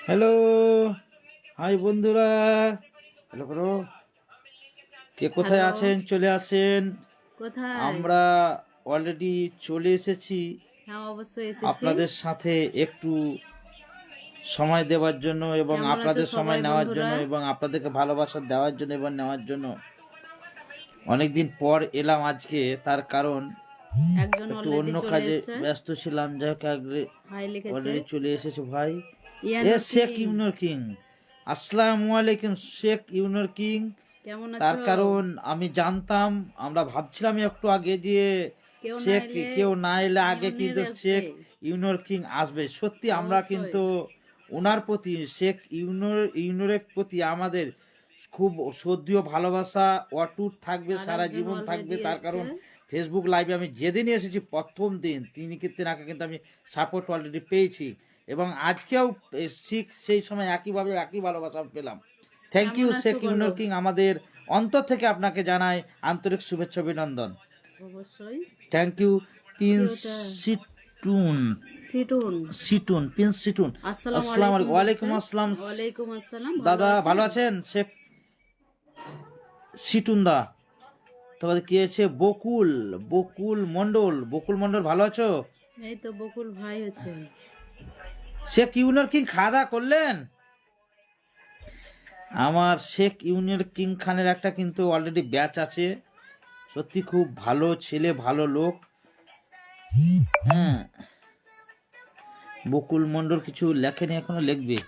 Hello, high বন্ধুরা। Hello করো। কে কোথায় হ্যালো, আছেন? চলে আসেন। কোথায়? আমরা অলরেডি চলে এসেছি হ্যাঁ, অবশ্যই এসেছি। আপনাদের সাথে একটু সময় দেওয়ার জন্য এবং কেমন আছো আপনাদের সময় সবাই নেওয়ার বন্ধুরা? জন্য এবং আপনাদেরকে ভালোবাসা দেওয়ার জন্য এবং নেওয়ার জন্য অনেকদিন পর এলাম আজকে। তার কারণ একজন একটু অলরেডি অন্য চলে কাজে এসেছে। ব্যস্ত ছিলাম। যাই হোক, হাই লিখেছে। অলরেডি চলে এসেছে ভাই। এ ইয়ানুর শেখ কিং, ইউনুর কিং, আসসালামু আলাইকুম শেখ ইউনুর কিং। কেমন তার আছো? কারণ আমি জানতাম, আমরা ভাবছিলাম একটু আগে যে কেউ না শেখ এলে কেউ না এলে আগে ইউনিয়ন কিন্তু আসবে। শেখ ইউনুর কিং আসবে। সত্যি আমরা অবশ্যই। কিন্তু ওনার প্রতি, শেখ ইউনুরের প্রতি আমাদের খুব শ্রদ্ধেয় ভালোবাসা অটুট থাকবে, আর সারা একজন জীবন থাকবে। অলরেডি তার এসছে। কারণ ফেসবুক লাইভে আমি যেদিন এসেছি প্রথম দিন তেনাকে কিন্তু আমি সাপোর্ট অলরেডি পেয়েছি এবং আজকেও ঠিক সেই সময় একইভাবে একই ভালোবাসা পেলাম। থ্যাংক কেমন ইউ আছো শেখ বলো? ইউনুর কিং, আমাদের অন্তর থেকে আপনাকে জানাই আন্তরিক শুভেচ্ছা অভিনন্দন। অবশ্যই। থ্যাংক ইউ কি প্রিন্স ওটা? সিটুন। সিটুন। প্রিন্স সিটুন। আসসালামু আসসালামু আলাইকুম আলাইকুম। বলছে। ওয়ালাইকুম আসসালাম। ওয়ালাইকুম আসসালাম, ভালো দাদা ভালো আছেন? আছেন? শেখ সিটুন দা। তোমাদের কি আছে? বকুল বকুল মন্ডল ভালো আছো? এই তো বকুল ভাই হচ্ছে। শেখ ইউনুর কিং খাওয়া দাওয়া করলেন? আমার শেখ ইউনিয়ন কিং খানের একটা কিন্তু অলরেডি ব্যাচ আছে। সত্যি খুব ভালো ছেলে, ভালো লোক। হ্যাঁ, বকুল মন্ডল কিছু লেখেনি, এখনো লিখবে।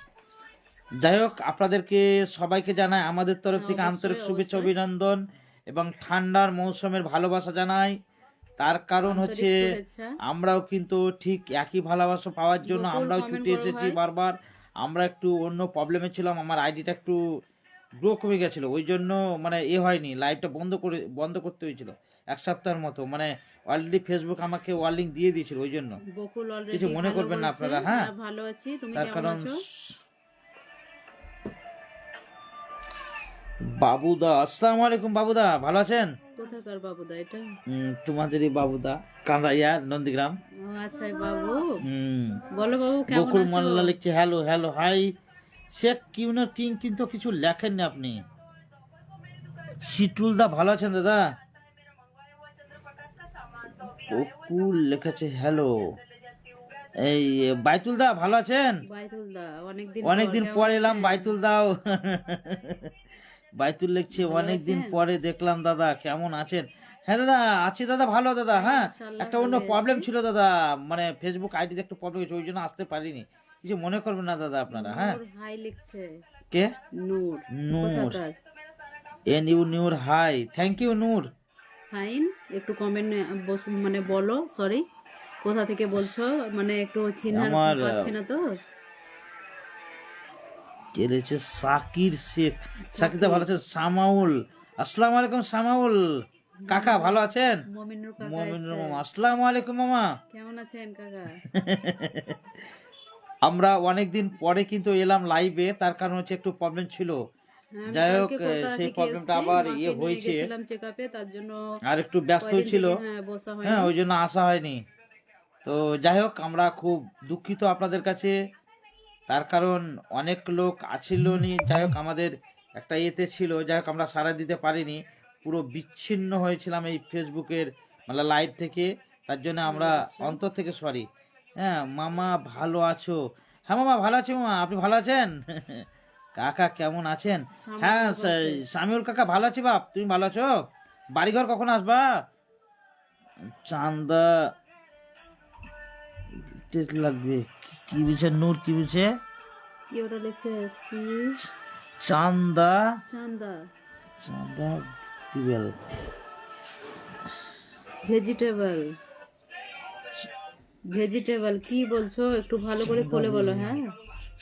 যাই হোক, আপনাদেরকে সবাইকে জানাই আমাদের তরফ হ্যাঁ, থেকে আন্তরিক অবশ্যই শুভেচ্ছা অবশ্যই। অভিনন্দন এবং ঠান্ডার মৌসুমের ভালোবাসা জানাই। তার কারণ আন্তরিক হচ্ছে শুভেচ্ছা। আমরাও কিন্তু ঠিক একই ভালোবাসা পাওয়ার জন্য বকুল আমরাও কমেন্ট ছুটে করো এসেছি ভাই। বারবার। আমরা একটু অন্য প্রবলেমে ছিলাম, আমার আইডিটা একটু গ্রো কমে গেছিলো, ওই জন্য মানে হয়নি, লাইভটা বন্ধ করতে হয়েছিল 1 সপ্তাহের মতো। মানে অলরেডি ফেসবুক আমাকে ওয়ার্নিং দিয়ে দিয়েছিল, ওই জন্য বকুল কিছু অলরেডি মনে হ্যালো করবেন না বলছে। আপনারা। হ্যাঁ, হ্যাঁ, ভালো আছি, তুমি তার কেমন কারণ আছো? বাবুদা, আসসালামু আলাইকুম বাবুদা, ভালো আছেন? কোথাকার বাবুদা এটা? তোমাদেরই বাবুদা, কাঁদাইয়া নন্দীগ্রাম। ও আচ্ছা, এই বাবু। হুম। বলো বাবু, কেমন বকুল আছো? মোল্লা লিখছে হ্যালো হ্যালো হাই। শেখ কিউনার কিং কিন্তু কিছু লেখেননি আপনি। শিটুলদা ভালো আছেন দাদা? বকুল লিখেছে হ্যালো। এই বাইতুল দা ভালো আছেন? বাইতুল দা, অনেকদিন পর অনেকদিন কেমন পর এলাম আছেন? বাইতুল দাও। বাইতুল লিখছে ভালো অনেকদিন আছেন? পরে দেখলাম দাদা, কেমন আছেন? হ্যাঁ দাদা, আছি দাদা, ভালো দাদা। হ্যাঁ, হ্যাঁ, ইনশাল্লাহ একটা অন্য ভালোই আছি। প্রবলেম ছিল দাদা, মানে ফেসবুক আইডিতে একটু প্রবলেম হয়েছে, ওই জন্য আসতে পারিনি। কিছু মনে করবেন না দাদা আপনারা। হ্যাঁ। নূর হাই লিখছে। কে? নূর। নূর। কোথাকার? Noor hi, thank you Noor. Fine. একটু কমেন্ট মানে বলো, সরি। কোথা থেকে বলছো? মানে একটু চিনার আমার পাচ্ছি না তো। চলেছে সাকির শেখ। সাকিরদা ভালো সাকিব। আছেন? সামাউল, আসসালামু আলাইকুম সামাউল কাকা, ভালো আছেন? মমিনুর কাকা মমিনুর এসছে। মামা, আসসালামু আলাইকুম মামা। কেমন আছেন কাকা? আমরা অনেকদিন পরে কিন্তু এলাম লাইভে, তার কারণ হচ্ছে একটু প্রবলেম ছিল। হ্যাঁ, আমি যাই হোক, কালকে কলকাতা সেই থেকে প্রবলেমটা এসেছি, আবার মাকে নিয়ে হয়েছে গেছিলাম চেক আপে, তার জন্য আর একটু ব্যস্ত কয়দিন ছিল। থেকে বসা হ্যাঁ, হয়নি। ওই জন্য আসা হয়নি। তো যাই হোক, আমরা খুব দুঃখিত আপনাদের কাছে। তার কারণ অনেক লোক আছিল নি। যাই হোক, আমাদের একটা এতে ছিল, যাই হোক আমরা সাড়া দিতে পারিনি, পুরো বিচ্ছিন্ন হয়েছিলাম এই ফেসবুকের মানে লাইভ থেকে। তার জন্য আমরা অবশ্যই। অন্তর থেকে সরি। হ্যাঁ মামা, ভালো আছো? হ্যাঁ মামা, ভালো আছি মামা, আপনি ভালো আছেন? কাকা কেমন আছেন? হ্যাঁ সামাউল বলছে। সামিউল কাকা ভালো আছি বাপ, তুমি ভালো আছো? বাড়িঘর কখন আসবা? চান্দা লাগবে। কি বুঝছে নূর, কি বুঝছে? কি ওটা লিখছে? সি চান্দা, চান্দা। চাঁদা দিবেল। ভেজিটেবল। ভেজিটেবল কি বলছো? একটু ভালো করে খুলে বলো। হ্যাঁ,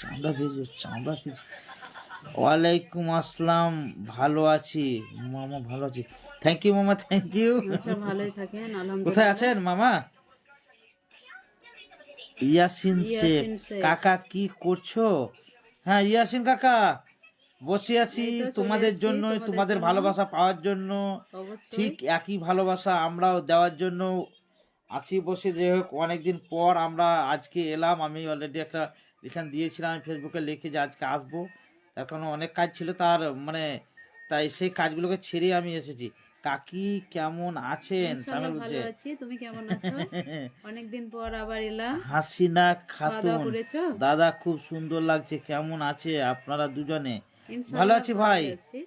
চাঁদা ভেজো, চাঁদা ভেজো। ওয়ালাইকুম আসসালাম, ভালো আছি মামা, ভালো আছি। থ্যাংক ইউ মামা, থ্যাংক ইউ। আচ্ছা, ভালোই থাকেন কোথায় আলহামদুলিল্লাহ। আছেন মামা? ইয়াসিন শেখ ইয়াসিন শেখ। কাকা কি করছো? হ্যাঁ ইয়াসিন কাকা, বসে আছি এই তো চলে তোমাদের এসেছি জন্য, তোমাদের তোমাদের জন্য। ভালোবাসা পাওয়ার জন্য। অবশ্যই। ঠিক একই ভালোবাসা আমরাও দেওয়ার জন্য আছি বসে। যে হোক, অনেকদিন পর আমরা আজকে এলাম। আমি অলরেডি একটা এখানে দিয়েছিলাম, আমি ফেসবুকে লিখে যে আজকে আসবো, তার কারণ অনেক কাজ ছিল তার মানে, তাই সেই কাজগুলোকে ছেড়ে আমি এসেছি। কাকি কেমন আছেন? ইনশাআল্লাহ সামিল ভালো বলছে আছি, তুমি কেমন আছো? অনেকদিন পর আবার এলা। হাসিনা খাওয়া দাওয়া খাতুন, করেছো? দাদা খুব সুন্দর লাগছে, কেমন আছে আপনারা দুজনে? ভালো ইনশাআল্লাহ আছি ভাই। ভালোই আছি।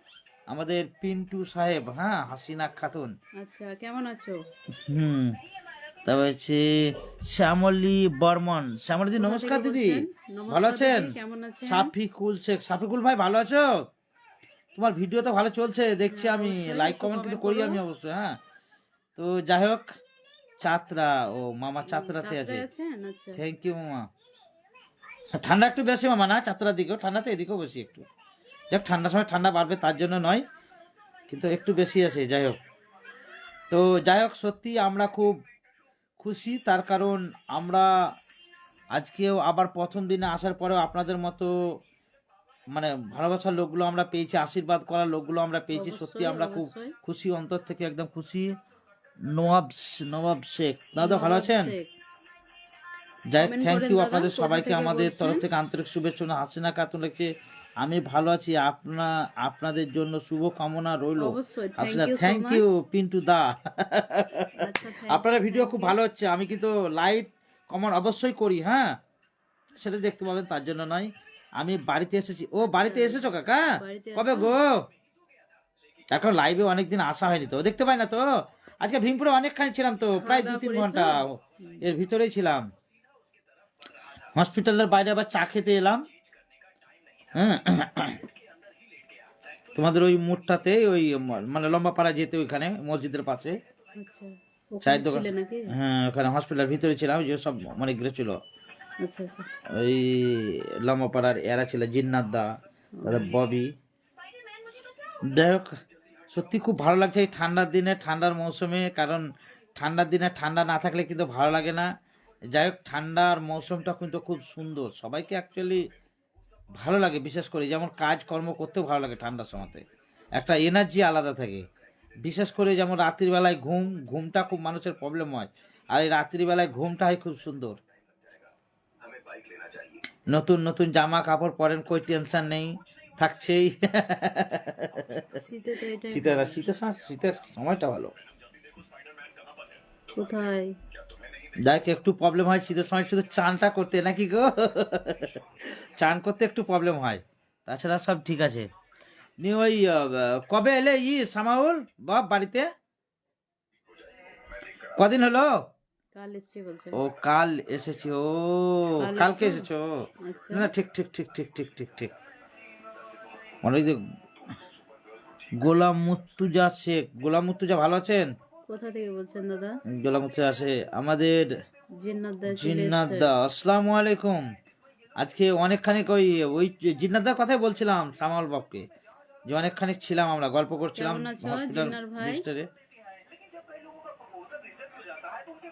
আমাদের পিন্টু সাহেব, হ্যাঁ হাসিনা খাতুন। আচ্ছা, কেমন আছো? হুম, তারপর হচ্ছে শ্যামলী বর্মন। শ্যামলী কোথা নমস্কার থেকে দিদি, বলছেন? ভালো নমস্কার আছেন? দিদি, কেমন আছেন? সাফিকুল শেখ, সাফিকুল ভাই ভালো আছো? তোমার ভিডিও তো ভালো চলছে দেখছি, হ্যাঁ, আমি অবশ্যই লাইক একটু কমেন্ট কিন্তু কমেন্ট করি করো। আমি অবশ্যই। হ্যাঁ, তো যাই হোক, চাতরা, ও মামা চাতরাতে আছে। ছাত্রায় আছেন? আচ্ছা থ্যাংক ইউ মামা। ঠান্ডা একটু বেশি মামা, না চাতরার দিকেও ঠান্ডাতে, এদিকেও বেশি একটু। যাক, ঠান্ডার সময় ঠান্ডা বাড়বে তার জন্য নয়, কিন্তু একটু বেশি আছে। যাই হোক, তো যাই হোক, সত্যি আমরা খুব খুশি, তার কারণ আমরা আজকেও আবার প্রথম দিনে আসার পরেও আপনাদের মতো মানে ভালোবাসার লোকগুলো আমরা পেয়েছি, আশীর্বাদ করার লোকগুলো আমরা পেয়েছি। সত্যি অবশ্যই আমরা খুব অবশ্যই। খুশি, অন্তর থেকে একদম খুশি। নওয়াব নওয়াব শেখ, দাদা ভালো নবাব আছেন? শেখ, যাই হোক, কমেন্ট থ্যাংক করেন ইউ দাদা, আপনাদের কোথা সবাইকে, থেকে আমাদের বলছেন? তরফ থেকে আন্তরিক শুভেচ্ছা। হাসিনা খাতুন লিখছে আমি ভালো আছি, আপনাদের জন্য শুভ কামনা রইল। অবশ্যই, thank Hasina you so thank much. You Pintu দা। আচ্ছা, থ্যাংক আপনাদের ইউ ভিডিও থ্যাংক খুব ইউ। ভালো হচ্ছে, আমি কিন্তু লাইভ কমেন্ট অবশ্যই করি, হ্যাঁ সেটা দেখতে পাবেন, তার জন্য নয়। আমি বাড়িতে এসেছি। ও বাড়িতে এসেছো কাকা? বাড়িতে কবে আছো? গো? এখন লাইভে অনেকদিন আসা হয়নি তো, দেখতে পাই না তো। আজকে ভীমপুরে অনেকখানি ছিলাম তো, প্রায় খাওয়া দাওয়া 2-3 করেছো? ঘন্টা এর ভিতরেই ছিলাম। হসপিটালের বাইরে আবার চা খেতে এলাম। হ্যাঁ, তোমাদের ওই মোড়টাতে, ওই মানে লম্বা পাড়া যেতে, ওইখানে মসজিদের পাশে আচ্ছা, ওখানে চায়ের দোকান। ছিলে নাকি? হ্যাঁ, ওখানে হসপিটালের ভিতরে ছিলাম, ওই যে সব অনেকগুলো ছিল। আচ্ছা আচ্ছা। ওই লম্বা পাড়ার এরা ছিল, জিন্নাত দা, তাদের ববি। যাই হোক, সত্যি খুব ভালো লাগছে এই ঠান্ডার দিনে, ঠান্ডার মৌসুমে, কারণ ঠান্ডার দিনে ঠান্ডা না থাকলে কিন্তু ভালো লাগে না। যাই হোক, ঠান্ডার মৌসুমটা কিন্তু খুব সুন্দর, সবাইকে অ্যাকচুয়ালি ভালো লাগে, বিশেষ করে যেমন কাজকর্ম করতেও ভালো লাগে ঠান্ডার সময়তে, একটা এনার্জি আলাদা থাকে। বিশেষ করে যেমন রাত্রিবেলায় ঘুমটা খুব মানুষের প্রবলেম হয়, আর এই রাত্রিবেলায় ঘুমটা হয় খুব সুন্দর। নতুন নতুন জামা কাপড় পরেন, কই টেনশন নেই, থাকছেই। শীতে তো এটাই শীতের ভালো। শীতের সময়টা ভালো। কোথায়? যাই হোক, একটু প্রবলেম হয় শীতের সময় শুধু চানটা করতে, নাকি গো? চান করতে একটু প্রবলেম হয়, তাছাড়া সব ঠিক আছে। নিয়ে ওই কবে এলে সামাউল বাপ বাড়িতে? কদিন হলো? কাল এসছি বলছেন? ও কাল এসেছি, ও কাল কালকে এসছো? এসেছো? আচ্ছা, না ঠিক ঠিক ঠিক ঠিক ঠিক ঠিক ঠিক। অনেক গোলাম মুর্তুজা শেখ, গোলাম মুর্তুজা ভালো আছেন? কোথা থেকে বলছেন দাদা? গোলাম মুর্তুজা আছে আমাদের জিন্নাত দা চলে জিন্নাত এসছে। দা, আসসালামু আলাইকুম। আজকে অনেকখানি ওই জিন্নাত দার কথাই বলছিলাম সামাউল বাবকে, যে অনেকখানি ছিলাম, আমরা গল্প করছিলাম কেমন আছো হসপিটাল জিন্নার ভাই? ভিজিটারে।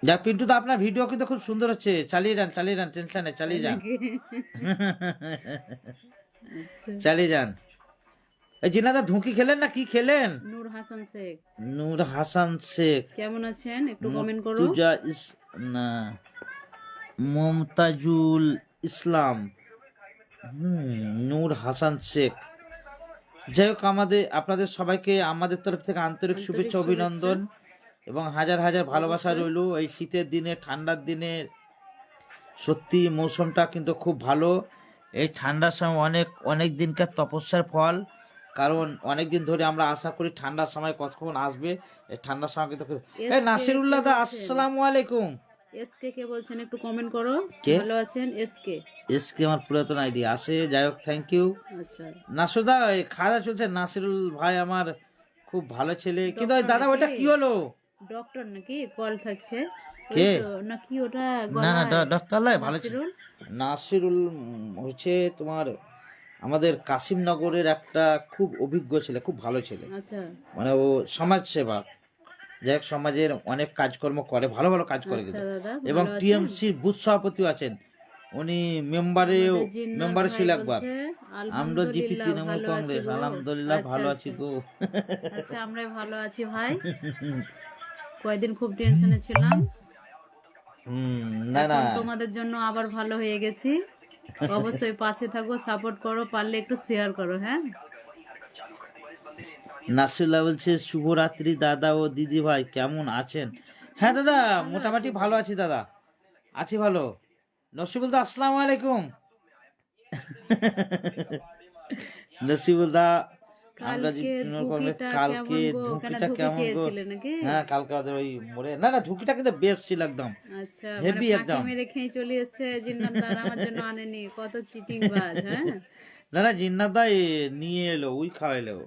যা পিন্টু দা, আপনার ভিডিও কিন্তু খুব সুন্দর হচ্ছে, চালিয়ে যান টেনশন নেই, চালিয়ে যান। নাকি? আচ্ছা। চালিয়ে যান। এই জিন্নাত দা ঢুকি খেলেন না কি খেলেন? নূর হাসান শেখ, নূর হাসান শেখ, কেমন আছেন? একটু কমেন্ট করো। মুর্তুজা না, মুমতাজুল ইসলাম, নূর হাসান শেখ। যাই হোক, আপনাদের সবাইকে আমাদের তরফ থেকে আন্তরিক শুভেচ্ছা, অভিনন্দন এবং হাজার হাজার ভালোবাসা অবশ্যই। রইল। এই শীতের দিনে, ঠান্ডার দিনে সত্যি মৌসুমটা কিন্তু খুব ভালো। এই ঠান্ডার সময় অনেক অনেক দিনকার তপস্যার ফল, কারণ অনেক দিন ধরে আমরা আশা করি ঠান্ডার সময় কতক্ষণ আসবে। এই ঠান্ডার সময় কিন্তু এই নাসিরুল্লাহ দা, আসসালামু আলাইকুম। এসকে কে বলছেন? একটু কমেন্ট করো। কে? ভালো আছেন? এসকে। এসকে আমার পুরাতন আইডি আসে। যাই হোক, থ্যাংক ইউ। আচ্ছা, নাসুদা, খাওয়া চলছে। নাসিরুল ভাই আমার খুব ভালো ছেলে, কিন্তু ওই দাদা ওইটা কি হলো? ডক্টর নাকি কল থাকছে? কে? নাকি ওটা না না, গলায়? ডক্টর লাই ভালো ছিল। নাসিরুল? নাসিরুল হচ্ছে তোমার আমাদের কাশিমনগরের একটা খুব অভিজ্ঞ ছেলে, খুব ভালো ছেলে, আচ্ছা মানে ও সমাজ সেবা, যাই হোক সমাজের অনেক কাজকর্ম করে, ভালো ভালো কাজ করে আচ্ছা কিন্তু। দাদা, এবং ভালো আছেন? টিএমসি বুথ সভাপতিও আছেন উনি, মেম্বারেও আমাদের জিন্নাত মেম্বারে ভাই ছিল একবার। বলছে আমরা জিপি আলহামদুলিল্লাহ তৃণমূল ভালো আছি কংগ্রেস, গো। আলহামদুলিল্লাহ আচ্ছা ভালো আচ্ছা আছি গো। আচ্ছা, আমরা ভালো আছি ভাই। কয়েকদিন খুব টেনশনে ছিলাম, না না, এখন তোমাদের জন্য আবার ভালো হয়ে গেছি। অবশ্যই পাশে থাকবো, সাপোর্ট করো, পারলে একটু শেয়ার করো। হ্যাঁ, নাসিরুল্লাহ বলছে শুভরাত্রি দাদা ও দিদি ভাই, কেমন আছেন? হ্যাঁ দাদা, ভালো মোটামুটি আছি ভালো দাদা। আছি দাদা, আছি ভালো। নসিবুল দা আসসালামু আলাইকুম। নসিবুল দা, আমরা যে কালকে ধুকিটা কালকে কেমন গো? কেন ধুঁকিটা ধুকি কেমন গো? খেয়েছিলে নাকি? হ্যাঁ কালকে আমাদের ওই মোড়ে, না না ধুঁকিটা কিন্তু বেশ ছিল একদম, আচ্ছা, মানে হেভি ফাঁকি একদম। মেরে খেয়ে চলে এসছে জিন্নাত দার, আমার জন্য আনেনি, কত চিটিং বাজ। হ্যাঁ, না না জিন্নাত দা নিয়ে এলো, ওই খাওয়াইলো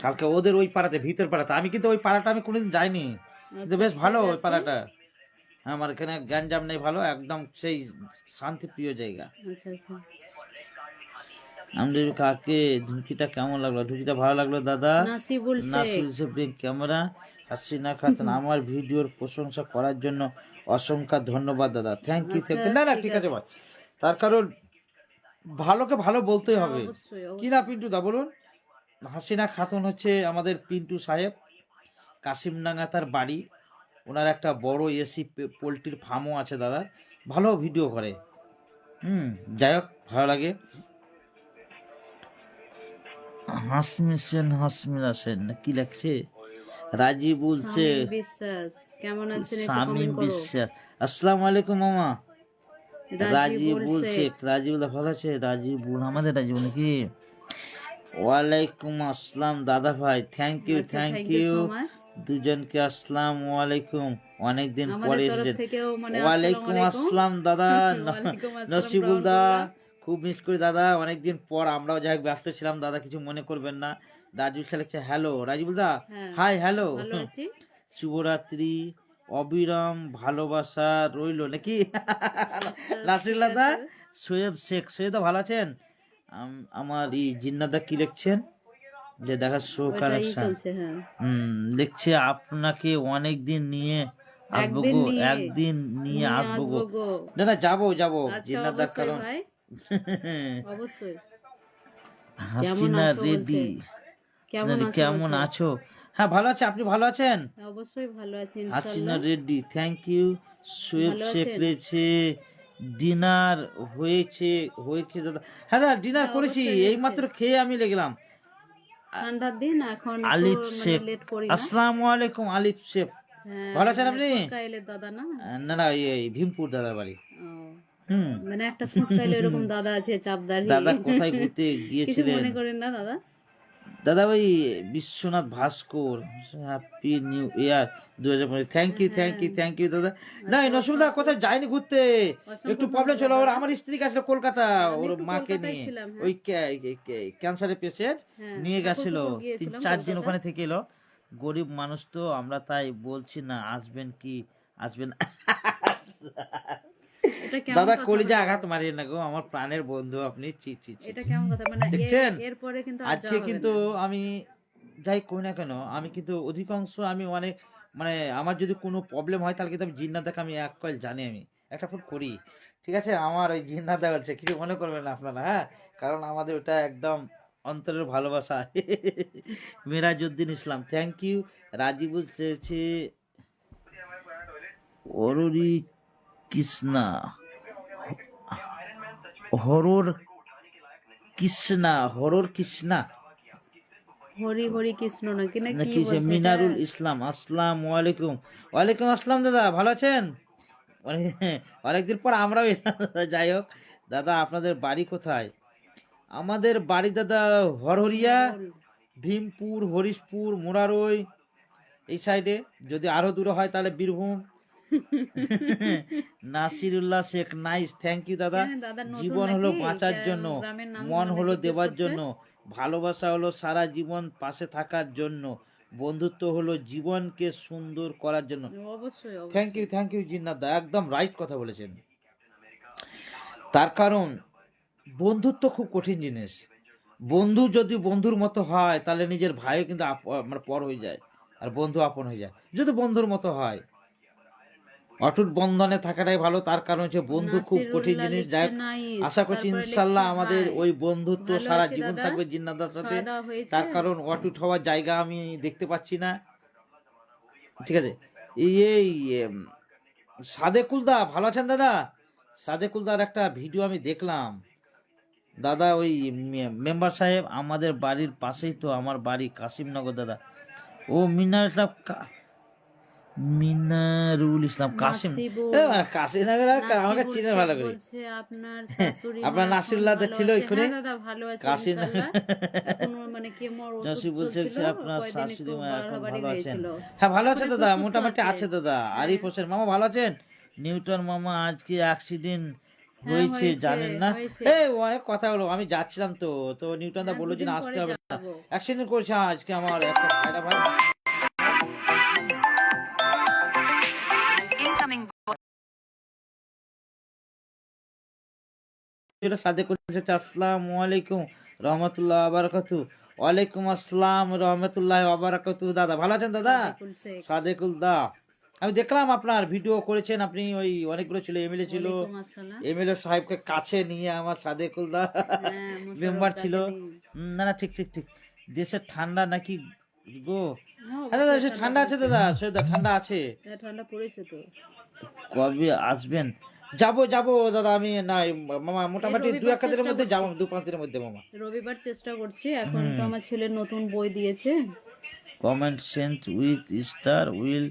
কালকে ওদের ওই পাড়াতে, ভিতর পাড়াতে। আমি কিন্তু ওই পাড়াটা আমি কোনোদিন যাইনি, কিন্তু আচ্ছা বেশ ভালো ঠিক ওই আছে। পাড়াটা। আমার এখানে গ্যাঞ্জাম নেই, ভালো একদম সেই শান্তিপ্রিয় জায়গা। আচ্ছা আচ্ছা, আমাদের কাকে ঢুকিটা কেমন লাগলো? ঢুকিটা ভালো লাগলো দাদা। নাসিবুল শেখ। নাসির হিসেবে ক্যামেরা, হাসিনা খাতুন আমার ভিডিওর প্রশংসা করার জন্য অসংখ্য ধন্যবাদ দাদা, থ্যাংক ইউ থ্যাংক আচ্ছা ইউ। না না ঠিক ঠিক আছে আছে। ভাই, তার কারণ ভালোকে ভালো বলতেই হ্যাঁ, হবে, অবশ্যই কি না অবশ্যই। পিন্টু দা বলুন? হাসিনা খাতুন হচ্ছে আমাদের পিন্টু সাহেব, কাশিমডাঙ্গা তার বাড়ি। ওনার একটা বড় এসি পোলট্রির ফার্মও আছে দাদা, ভালো ভিডিও করে। যাই হোক, ভালো লাগে। হাসমিন আছেন না কি লাগছে? রাজীব বলছে, শামীম বিশ্বাস কেমন আছেন একটু শামীম কমেন্ট করো। বিশ্বাস, আসসালামু আলাইকুম মামা। রাজীব রাজিবুল বলছে, শেখ। রাজীবুল ভালো আছে? রাজীবুল, আমাদের রাজীবুল নাকি? ওয়ালাইকুম আসসালাম দাদা ভাই, থ্যাংক ইউ আচ্ছা, thank thank you you so much. দুজনকে। আসসালামু আলাইকুম, অনেকদিন আমাদের পরে তরফ এসেছেন। থেকেও মানে আসসালামু ওয়ালাইকুম আলাইকুম। আসসালাম দাদা। ওয়ালাইকুম আসসালাম, নসিবুল গ্রহণ দা, করলাম। খুব মিস করি দাদা, অনেকদিন পর। আমরাও যাই হোক ব্যস্ত ছিলাম দাদা, কিছু মনে করবেন না। রাজীব লিখছে হ্যালো রাজীবুল দা, হ্যাঁ, হাই হ্যালো, ভালো আছি। শুভরাত্রি, অবিরাম ভালোবাসা রইলো নাকি? আচ্ছা ঠিক নাসিরুল্লাহ দা, আছে। সোয়েব শেখ, সোয়েব দা ভালো আছেন? আমার এই জিন্নাত দা কি লিখছেন যে দেখা শো ওইটাই কালেকশন, চলছে। হ্যাঁ, লিখছে আপনাকে অনেক দিন নিয়ে আসবো একদিন গো, নিয়ে একদিন নিয়ে নিয়ে আসবো গো। আসবো গো। না না যাবো যাবো আচ্ছা জিন্নাত দার অবশ্যই কারণ। ভাই, অবশ্যই। কেমন হাসিনা আছো বলছে, রেডি, কেমন আছো কেমন বলছে। আছো? হ্যাঁ ভালো আছে, আপনি ভালো আছেন? অবশ্যই ভালো আছি হাসিনা ইনশাল্লাহ। Ready, thank you. সোয়েব ভালো শেখ আছেন? রয়েছে, ডিনার হয়েছে? হয়েছে দাদা, হ্যাঁ দাদা ডিনার হ্যাঁ করেছি, অবশ্যই হয়েছে। এইমাত্র খেয়ে আমি লেগলাম। ঠান্ডার দিন এখন একটু আলিফ মানে শেখ, লেট করি না। আসসালামু আলাইকুম আলিফ শেখ, হ্যাঁ, ভালো আছেন মানে আপনি? খুটকাইলের দাদা না? না না এই ভীমপুর দাদার বাড়ি। ও, হুম। মানে একটা খুটকাইলে এরকম দাদা আছে চাপদারি। দাদা কোথায় ঘুরতে কিছু গিয়েছিলেন? মনে করেন না দাদা। দাদা ওই Biswanath Bhaskar, happy new year 2025, thank you thank you হ্যাঁ, থ্যাংক ইউ দাদা। না আচ্ছা নসুলদা কোথায় যায়নি ঘুরতে, অসংখ্য একটু প্রবলেম ছিল ধন্যবাদ ওর, দাদা। আমার স্ত্রী গেছিল কলকাতা আমি ওর একটু মাকে কলকাতায় নিয়ে, ছিলাম। ওই হ্যাঁ, ক্যান্সারের পেশেন্ট হ্যাঁ, নিয়ে গেছিল, ঠাকুরপুকুর গিয়েছিলাম 3-4 দিন কলকাতা। ওখানে থেকে এলো। গরিব মানুষ তো আমরা, তাই বলছি না আসবেন কি আসবেন না। এটা কেমন দাদা কথা কলিজা হলো? আঘাত মারিয়ে না গো, আমার প্রাণের বন্ধু আপনি, চি চি চি। এটা কেমন কথা? মানে দেখছেন এরপরে কিন্তু আর আজকে যাওয়া হবে কিন্তু না। আমি যাই করি না কেন, আমি কিন্তু অধিকাংশ আমি অনেক মানে আমার যদি কোনো প্রবলেম হয় তাহলে কিন্তু আমি জিন্নাত দাকে আমি এক কয়েল জানি, আমি একটা ফোন করি, ঠিক আছে? আমার ওই জিন্নাত দা বলছে, কিছু মনে করবেন না আপনারা, হ্যাঁ, কারণ আমাদের ওটা একদম অন্তরের ভালোবাসা। মিরাজউদ্দিন ইসলাম, থ্যাংক ইউ। রাজীব চেয়েছে অরুরি কৃষ্ণা, হরর কৃষ্ণা, হরর কৃষ্ণা হরি হরি কৃষ্ণ নাকি না কি নাকি? বলছে এটা? মিনারুল ইসলাম, আসসালামু আলাইকুম। ওয়ালাইকুম আসসালাম দাদা, ভালো আছেন? অনেকদিন পর আমরাও এলাম দাদা। যাই হোক দাদা, আপনাদের বাড়ি কোথায়? আমাদের বাড়ি দাদা হরহরিয়া, মিনারুল। ভীমপুর, হরিশপুর, মুরারই, এই সাইডে। যদি আরো দূরে হয় তাহলে Birbhum. Nasirullah Sheikh, nice, thank you দাদা। কেন দাদা নতুন জীবন হলো নাকি? বাঁচার জন্য, গ্রামের মন নামগুলো হলো জিজ্ঞেস দেবার করছে। জন্য, ভালোবাসা হলো সারা জীবন পাশে থাকার জন্য, বন্ধুত্ব হলো জীবনকে সুন্দর করার জন্য। অবশ্যই থ্যাংক ইউ অবশ্যই। থ্যাংক ইউ জিন্নাত দা, একদম রাইট কথা বলেছেন। তার কারণ বন্ধুত্ব খুব কঠিন জিনিস। বন্ধু যদি বন্ধুর মতো হয় তাহলে নিজের ভাইও কিন্তু মানে পর হয়ে যায়, আর বন্ধু আপন হয়ে যায় যদি বন্ধুর মতো হয়। অটুট বন্ধনে থাকাটাই ভালো, তার কারণ হচ্ছে বন্ধু খুব কঠিন নাসিরুল্লাহ জিনিস। লিখছে যাই হোক, নাইস, আশা করছি তারপরে ইনশাল্লাহ লিখছে আমাদের হাই। ওই বন্ধুত্ব ভালো সারা আছি জীবন দাদা। থাকবে জিন্নাদার সাথে। খাওয়া দাওয়া হয়েছে? তার কারণ অটুট হওয়ার জায়গা আমি দেখতে পাচ্ছি না, ঠিক আছে? এই এই সাদেকুল দা ভালো আছেন দাদা? সাদেকুলদার একটা ভিডিও আমি দেখলাম দাদা, ওই মেম্বার সাহেব আমাদের বাড়ির পাশেই তো, আমার বাড়ি কাশিমনগর দাদা। ও মিনারুল ইসলাম কাশিম, কাশিমনগর আমাকে নাসিবুল চিনে শেখ ভালো করে। বলছে আপনার শাশুড়ি মা আপনার এখন নাসিরুল্লাহ ভালো ছিল আছে। ওইখানে হ্যাঁ দাদা ভালো আছে কাশিম। ইনশাআল্লাহ। এখন ওর মানে কেমোর ওষুধ নাসিবুল শেখ চলছিল, আপনার কয়দিন একটু শাশুড়ি মা এখন বাড়াবাড়ি ভালো আছেন? হয়েছিল। হ্যাঁ ভালো আছে এখন একটু দাদা, সুস্থ মোটামুটি আছে। আছে দাদা। হ্যাঁ আরিফ হোসেন মামা ভালো আছেন? নিউটন মামা আজকে অ্যাক্সিডেন্ট হ্যাঁ হয়েছে জানেন না? হয়েছে। এই অনেক কথা হলো, আমি যাচ্ছিলাম তো, তো নিউটন দা হ্যাঁ বললো যে দুদিন না, আসতে পরে হবে না। যাবো। অ্যাক্সিডেন্ট করেছে আজকে আমার একটা ভাইরা ভাই। যেটা সাথে করেছে, আসসালামু আলাইকুম রহমতুল্লাহ বারাকাতু। ওয়ালাইকুম আসসালাম রহমতুল্লাহ বারাকাতু। দাদা ভালো আছেন দাদা? সাদেকুল শেখ। সাদেকুল দা, আমি দেখলাম আপনার ভিডিও করেছেন আপনি, ওই অনেকগুলো ছিল, এমএলএ ছিল, ওয়ালাইকুম আসসালাম। এমএলএ সাহেবকে কাছে নিয়ে আমার সাদেকুল দা হ্যাঁ মোশাররফ মেম্বার ছিল। দাকে নিয়ে। না না, ঠিক ঠিক ঠিক। দেশের ঠান্ডা নাকি গো? হ্যাঁ হ্যাঁ দাদা, অবশ্যই দেশে ঠান্ডা আছে পড়েছে। দাদা, সেটা ঠান্ডা আছে। হ্যাঁ ঠান্ডা পড়েছে তো। কবে আসবেন? যাবো যাবো দাদা, আমি না মামা এই মোটামুটি দু রবিবার এক দিনের চেষ্টা মধ্যে যাবো, করছি, 2-5 দিনের মধ্যে মামা। রবিবার চেষ্টা করছি। এখন তো হুম। আমার ছেলে নতুন বই দিয়েছে। Comment sent with star will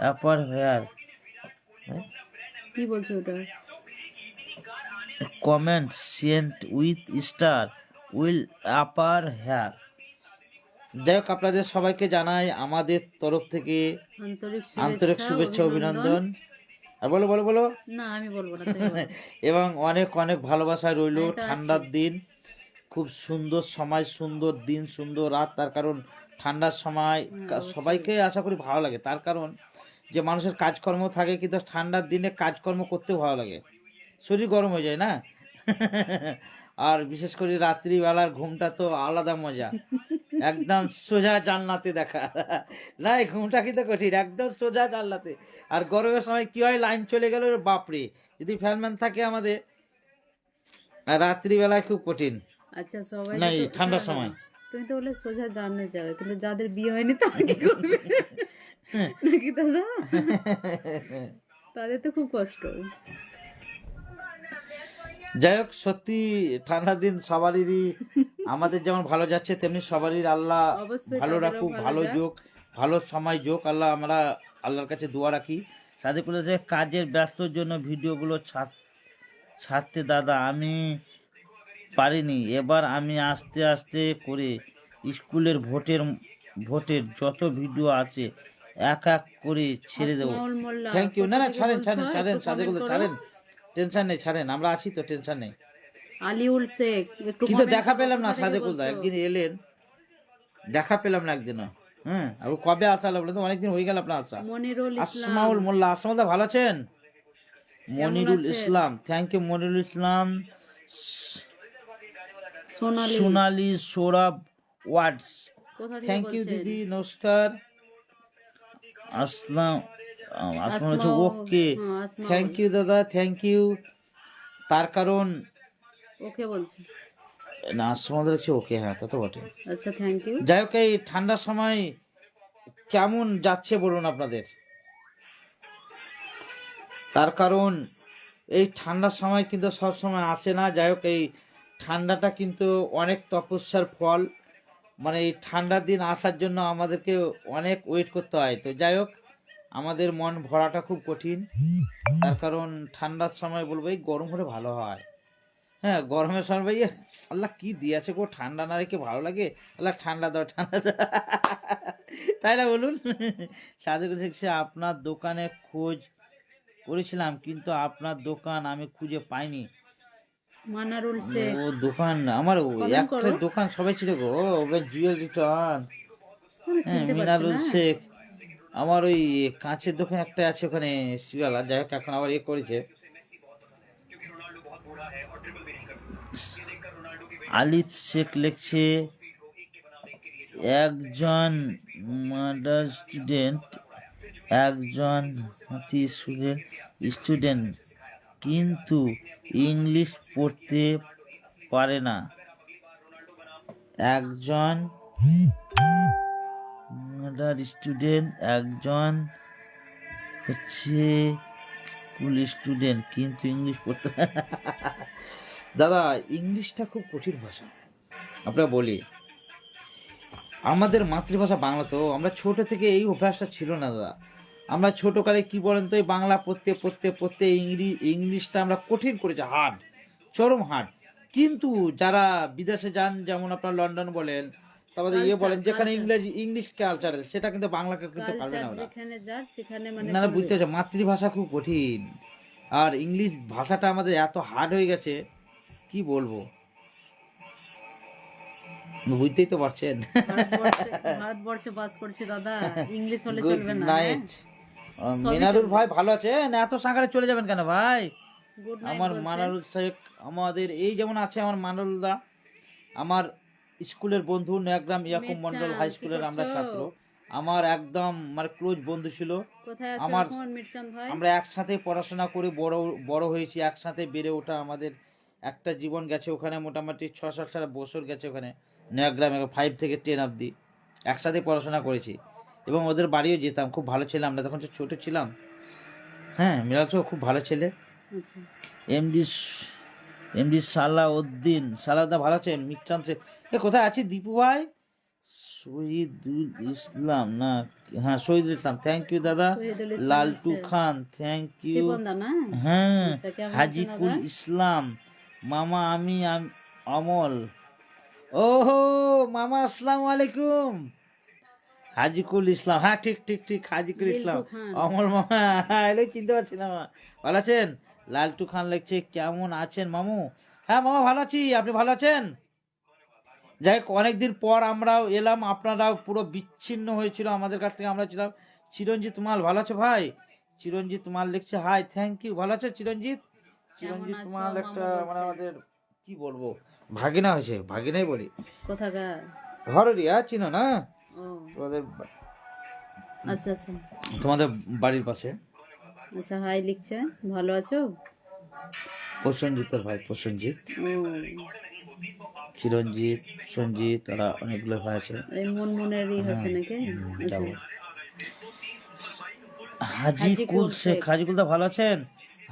appear here. কি বলছো ওটা? Comment sent with star will appear here. যাই হোক, আপনাদের সবাইকে জানাই আমাদের তরফ থেকে আন্তরিক শুভেচ্ছা অভিনন্দন। আর বলো বলো বলো। না আমি বলবো না, তুমি বলো। এবং অনেক অনেক ভালোবাসা রইলো। আমি তো ঠান্ডার আছি। দিন, খুব সুন্দর সময়, সুন্দর দিন, সুন্দর রাত। তার কারণ ঠান্ডার সময় অবশ্যই। সবাইকে আশা করি ভালো লাগে, তার কারণ যে মানুষের কাজকর্ম থাকে, কিন্তু ঠান্ডার দিনে কাজকর্ম করতেও ভালো লাগে, শরীর গরম হয়ে যায় না। আর বিশেষ করে রাত্রিবেলার ঘুমটা তো আলাদা মজা, একদম সোজা জান্নাতে দেখা। না এই ঘুমটা কিন্তু কঠিন, একদম সোজা জান্নাতে। আর গরমের সময় কি হয়, লাইন চলে গেল বাপরে, যদি ফ্যানম্যান থাকে আমাদের, আর রাত্রিবেলায় খুব কঠিন। আচ্ছা সবাই না যে এই তো ঠান্ডার হ্যাঁ, সময়। তুমি তো বলে সোজা জানতে যাবে, কিন্তু যাদের বিয়ে হয়নি তারা কি করবে? নাকি দাদা? তাদের তো খুব কষ্ট। যাই হোক, সত্যি ঠান্ডার দিন সবারই, আমাদের যেমন ভালো যাচ্ছে তেমনি সবারই আল্লাহ অবশ্যই ভালো তাদেরও রাখুক, ভালো ভালো যাক। যোগ, ভালো সময় যোগ আল্লাহ। আমরা আল্লাহর কাছে দোয়া রাখি। সাদেকুল যে কাজের ব্যস্তর জন্য ভিডিওগুলো ছাড়তে দাদা আমি পারিনি, এবার আমি আস্তে আস্তে করে স্কুলের ভোটের যত ভিডিও আছে এক এক করে ছেড়ে দেবো। আসমাউল মোল্লা থ্যাংক ইউ। কোথা না না, থেকে ছাড়েন বলছো? ছাড়েন ছাড়েন একটু সাদেকুল কমেন্ট করো। ছাড়েন, টেনশন নেই, ছাড়েন, আমরা আছি তো, টেনশন নেই। আলিউল শেখ একটু কিন্তু কমেন্ট দেখা করো, পেলাম না কোথা থেকে সাদেকুল দা, বলছো? একদিন এলেন, দেখা পেলাম না একদিনও। হ্যাঁ, আর কবে আসা হলো বলে তো, অনেকদিন হয়ে গেল আপনার আসা। মনিরুল ইসলাম আসমাউল মোল্লা, আসমাউল দা ভালো আছেন? মনিরুল আছেন? ইসলাম, থ্যাংক ইউ মনিরুল ইসলাম। সোনালী সোনালী সৌরভ ওয়ার্ডস, কোথা থেকে থ্যাংক ইউ বলছেন? দিদি, নমস্কার। আসলাম আসমান হচ্ছে ওকে, আসমাউল থ্যাংক ইউ দাদা, থ্যাংক ইউ। তার কারণ ওকে বলছে। না, আসমান হচ্ছে ওকে, হ্যাঁ তা তো বটে। আচ্ছা থ্যাংক ইউ। যাই হোক, এই ঠান্ডার সময় কেমন যাচ্ছে বলুন আপনাদের? তার কারণ এই ঠান্ডার সময় কিন্তু সব সময় আসে না। যাই হোক, এই ঠান্ডাটা কিন্তু অনেক তপস্যার ফল, মানে এই ঠান্ডার দিন আসার জন্য আমাদেরকে অনেক ওয়েট করতে হয়। তো যাই হোক, আমাদের মন ভরাটা খুব কঠিন, তার কারণ ঠান্ডার সময় বলবো এই গরম হলে ভালো হয়। হ্যাঁ, গরমের সময় ভাই আল্লাহ কি দিয়েছে গো, ঠান্ডা না রেখে ভালো লাগে, আল্লাহ ঠান্ডা দাও ঠান্ডা দাও। তাই না বলুন? সাদেকুল শেখ, আপনার দোকানে খোঁজ করেছিলাম কিন্তু আপনার দোকান আমি খুঁজে পাইনি। মানারুল শেখ ও দোকান আমার কমেন্ট একটা করো। দোকান সবাই ছিল গো, ওকে জুয়েল রিটার্ন। আমি হ্যাঁ, চিনতে পারছি মিনারুল না। শেখ, আমার ওই কাঁচের দোকান একটা আছে ওখানে শিয়ালা। যাই হোক, এখন আবার করেছে। আলিফ শেখ লিখছে, একজন মাদার স্টুডেন্ট, একজন স্টুডেন্ট কিন্তু ইংলিশ পড়তে পারে না। একজন মাদার স্টুডেন্ট, একজন হচ্ছে স্কুল স্টুডেন্ট কিন্তু ইংলিশ পড়তে দাদা ইংলিশটা খুব কঠিন ভাষা। আমরা বলি আমাদের মাতৃভাষা বাংলা, তো আমরা ছোট থেকে এই অভ্যাসটা ছিল না দাদা। আমরা ছোটকালে কি বলেন তো, এই বাংলা পড়তে পড়তে পড়তে ইংলিশটা আমরা কঠিন করেছি, হার্ড, চরম হার্ড। কিন্তু যারা বিদেশে যান, যেমন আপনার লন্ডন বলেন, তারপরে বলেন যেখানে ইংলিশ কালচার, সেটা কিন্তু বাংলাকে কিন্তু পারবে না ওরা। যেখানে যার সেখানে মানে না বুঝতে পারছে, মাতৃভাষা খুব কঠিন, আর ইংলিশ ভাষাটা আমাদের এত হার্ড হয়ে গেছে, কি বলবো, বুঝতেই তো পারছেন। ভারতবর্ষে বাস করছি দাদা, ইংলিশ হলে গুড চলবে না। নাইট মিনারুল ভাই, ভালো আছেন? এত সাঁকারে চলে যাবেন কেন ভাই? গুড নাইট আমার মানারুল শেখ, আমাদের এই যেমন আছে আমার মানারুল দা, আমার স্কুলের বন্ধু, নয়াগ্রাম ইয়াকুব মন্ডল হাই স্কুলের আমরা ছাত্র, আমার একদম মানে ক্লোজ বন্ধু ছিল। কোথায় আছো আমার এখন মিরচাঁদ ভাই? আমরা আমরা একসাথে পড়াশোনা করে বড় হয়েছি, একসাথে বেড়ে ওঠা আমাদের একটা জীবন গেছে ওখানে, মোটামুটি 6-7 বছর গেছে ওখানে নয়াগ্রামে, 5 থেকে 10 অবধি একসাথে পড়াশোনা করেছি, এবং ওদের বাড়িও যেতাম। খুব ভালো ছিলাম, আমরা তখন ছোট ছিলাম। হ্যাঁ, মিরাজও খুব ভালো ছেলে। আচ্ছা, এমডি এমডি সালাউদ্দিন, সালাউদ্দিন ভালো আছেন? মিরচাঁদ শেখ, কোথায় আছি দীপু ভাই? শহীদুল ইসলাম, না হ্যাঁ শহীদুল ইসলাম, থ্যাংক ইউ দাদা। শহীদুল ইসলাম লালটু আছে। খান, থ্যাংক ইউ। শিবন্দা না? হ্যাঁ, আচ্ছা, কেমন আছেন হাজিকুল দাদা? ইসলাম, মামা আমি অমল। ওহো মামা, আসসালামু আলাইকুম। হাজিকুল ইসলাম, হ্যাঁ ঠিক ঠিক ঠিক, হাজিকুল ইসলাম, লিল্টু খান। অমল মামা, এলে চিনতে পারছি না মামা। ভালো আছেন? লালটু খান লিখছে কেমন আছেন মামু? হ্যাঁ মামা ভালো আছি, আপনি ভালো আছেন? যাই হোক, অনেকদিন পর আমরাও এলাম, আপনারাও পুরো বিচ্ছিন্ন হয়েছিল আমাদের কাছ থেকে, আমরা ছিলাম। চিরঞ্জিত মাল, ভালো আছে ভাই? চিরঞ্জিত মাল লিখছে হাই, থ্যাংক ইউ। ভালো আছে চিরঞ্জিত? চিরঞ্জিত আছো মাল মামু একটা বলছে? মানে আমাদের কি বলবো, ভাগিনা হয়েছে, ভাগিনাই বলি, কোথাকার? ঘরেরই। চিনো না? ও তোমাদের আচ্ছা আচ্ছা তোমাদের বাড়ির পাশে। আচ্ছা, হাই লিখছে, ভালো আছো? প্রসেনজিতের ভাই, প্রসেনজিৎ, ও, চিরঞ্জিত, সঞ্জিত, ওরা অনেকগুলো ভাই আছে। এই মনেরই হচ্ছে নাকি? আচ্ছা, যাবো। হাজিকুল শেখ, হাজিকুল দা ভালো আছেন?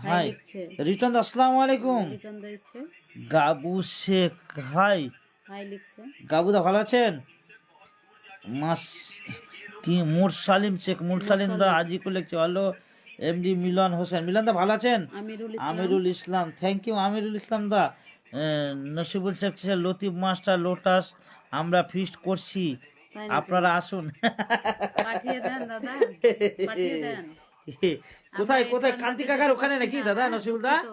হাই হাই লিখছে। রিটন দা, আসসালামু আলাইকুম। রিটার্ন দা এসছে, গাবু শেখ, হাই। হাই লিখছে। গাবু দা ভালো আছেন? মাস কি মুরসালিম শেখ, মুরসালিম দা হাজিকুল লিখছে, হ্যালো। এমডি মিলন হোসেন, মিলন দা ভালো আছেন? আমিরুল ইসলাম, আমিরুল ইসলাম, থ্যাংক ইউ আমিরুল ইসলাম দা। নসিবুল শেখ, লতিফ মাস্টার, লোটাস, আমরা ফিস্ট করছি, তাই নাকি? আপনারা আসুন। পাঠিয়ে দেন দাদা, পাঠিয়ে দেন। কোথায় আমরা কোথায়, এখানটা কান্তি যেতে কাকার ওখানে পারছি নাকি না, দাদা? হ্যাঁ, নসিবুল দা, দুঃখিত।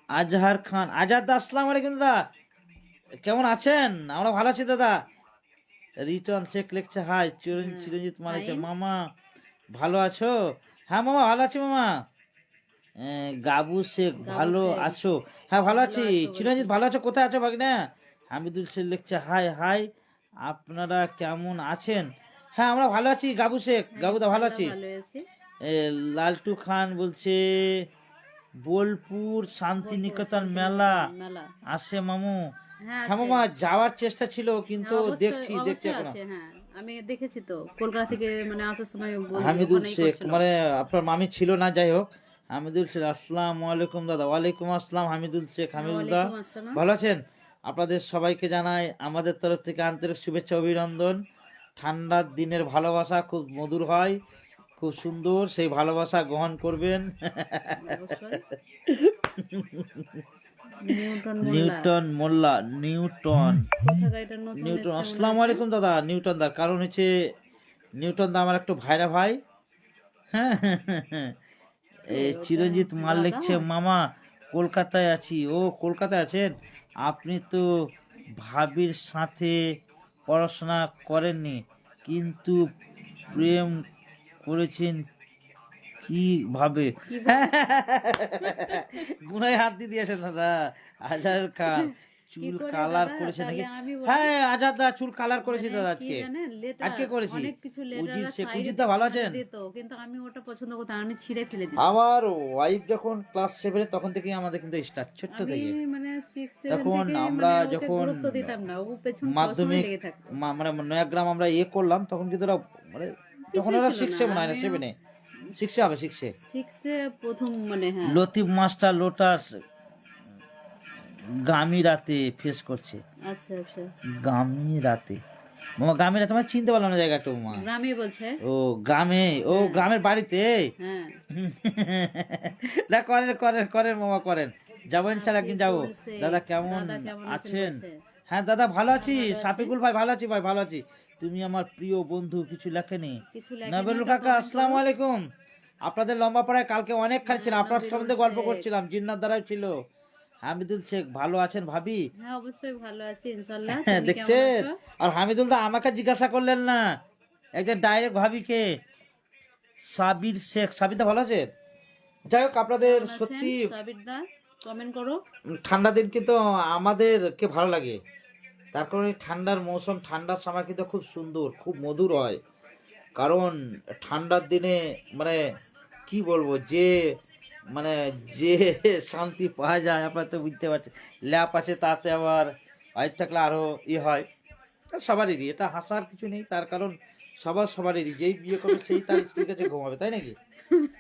আজহার খান, আজাদ দা, আসসালামু আলাইকুম দা, কেমন আছেন? আমরা ভালো আছি দাদা। রিটন শেখ লিখছে হাই। চিরঞ্জিত মা লিখছে হাই। মামা ভালো আছো? হ্যাঁ মামা ভালো আছি মামা। গাবু শেখ, ভালো শেখ। আছো? হ্যাঁ ভালো আছি। আছো চিরঞ্জিত ভালো আছো? কোথায় আছো ভাগিনা? হামিদুল শেখ লিখছে হাই হাই, আপনারা কেমন আছেন? হ্যাঁ আমরা ভালো আছি গাবু শেখ, গাবুদা ভালো আছি। ভালো আছি। লালটু খান বলছে বোলপুর শান্তিনিকেতন মেলা মেলা আসে মামু। হ্যাঁ হ্যাঁ আছে। মামা যাওয়ার চেষ্টা ছিল, কিন্তু হ্যাঁ, অবশ্যই, দেখছি অবশ্যই এখনো। আছে, হ্যাঁ আমি দেখেছি তো, কলকাতা থেকে মানে আসার সময় হামিদুল ওখানেই শেখ, করছিল। মানে আপনার মামি ছিল না, যাই হোক। হামিদুল শেখ, আসসালামু আলাইকুম দাদা। ওয়ালাইকুম আসসালাম হামিদুল শেখ। হামিদুল দা ওয়ালাইকুম আসসালাম। ভালো আছেন? আপনাদের সবাইকে জানাই আমাদের তরফ থেকে আন্তরিক শুভেচ্ছা, অভিনন্দন। ঠান্ডার দিনের ভালোবাসা খুব মধুর হয়, খুব সুন্দর, সেই ভালোবাসা গ্রহণ করবেন। অবশ্যই। নিউটন মোল্লা, নিউটন মোল্লা, নিউটন, কোথাকার এটা নতুন নিউটন, এসেছে মনে আসসালামু হচ্ছে। আলাইকুম দাদা। নিউটন দা, কারণ হচ্ছে নিউটন দা আমার একটু ভাইরা ভাই। হ্যাঁ, চিরঞ্জিত মাল দাদা? লিখছে মামা কলকাতায় আছি। ও কলকাতায় আছেন আপনি? তো ভাবির সাথে পড়াশোনা করেননি, কিন্তু প্রেম করেছেন কিভাবে? গুনায় হাত দিয়ে দিয়েছেন দাদা। আজাদ খান, কি চুল করে কালার দাদা? করেছে নাকি? তাহলে আমি বলি, হ্যাঁ আজাদ দা চুল কালার করেছি মানে দাদা কি আজকে। জানেন, লেটার আজকে করেছি। অনেক কিছু উজির লেটার শেখ, সাইডে উজির দা ভালো আছেন? দিত, কিন্তু আমি ওটা পছন্দ করতাম, আমি ছিঁড়ে ফেলে দিতাম। আমার ওয়াইফ যখন ক্লাস 7 তখন থেকে আমাদের কিন্তু স্টার্ট, ছোট্ট আমি থেকে। মানে 6-7 তখন থেকে আমরা মানে ওকে যখন গুরুত্ব দিতাম না, ও পেছন সবসময় মাধ্যমিক লেগে থাকতো। মানে নয়াগ্রাম আমরা করলাম, তখন কিন্তু ওরা মানে তখন কিছুই ওরা ছিল 6, না, 7, আমি 7-এ শিখছে হবে শিখছে। 6-এ প্রথম মানে হ্যাঁ। লতিফ মাস্টার লোটাস গামিরাতে ফেস করছে। আচ্ছা আচ্ছা, গামিরাতে মামা, গামিরাতে আমার চিনতে পারলাম না জায়গাটা মামা। গ্রামে বলছে। ও গ্রামে, ও হ্যাঁ। গ্রামের বাড়িতে। হ্যাঁ। না করেন করেন করেন মামা করেন, যাবো ইনশাল্লাহ, একদিন যাবো। সাফিকুল শেখ, দাদা কেমন দাদা কেমন আছেন? বলছে? হ্যাঁ দাদা ভালো আছি। ভালো আছি। সাফিকুল ভাই ভালো আছি, ভাই ভালো আছি। তুমি আমার প্রিয় বন্ধু, কিছু লেখেনি? কিছু লেখেনি, নবেলুল একটা কাকা comment আসসালামু করো। আলাইকুম। আপনাদের লম্বা পাড়ায় কালকে অনেক খালি ছিল, হ্যাঁ, আপনার নবীরুল সম্বন্ধে গল্প শেখ। করছিলাম, জিন্নাত দ্বারাও ছিল। হামিদুল শেখ ভালো আছেন ভাবি? হ্যাঁ অবশ্যই ভালো আছি ইনশাআল্লাহ। তুমি কেমন দেখছেন? আছো? আর হামিদুল দা আমাকে জিজ্ঞাসা করলেন না, একজন ডাইরেক্ট ভাবিকে। সাবির শেখ, সাবির দা ভালো আছেন? যাই হোক, আপনাদের কেমন আছেন সত্যি সাবির দা? কমেন্ট করো। ঠান্ডা দিন কিন্তু আমাদেরকে ভালো লাগে। তার কারণ এই ঠান্ডার মৌসুম, ঠান্ডার সময় কিন্তু খুব সুন্দর, খুব মধুর হয়। কারণ ঠান্ডার দিনে মানে কি বলবো, যে মানে যে শান্তি পাওয়া যায় আপনার তো বুঝতে পারছেন। ল্যাপ আছে, তাতে আবার বাইর থাকলে আরো হয়। তা সবারই এটা হাসার কিছু নেই, তার কারণ সবারই যেই বিয়ে করবে সেই তার স্ত্রীর কাছে ঘুমাবে, তাই নাকি?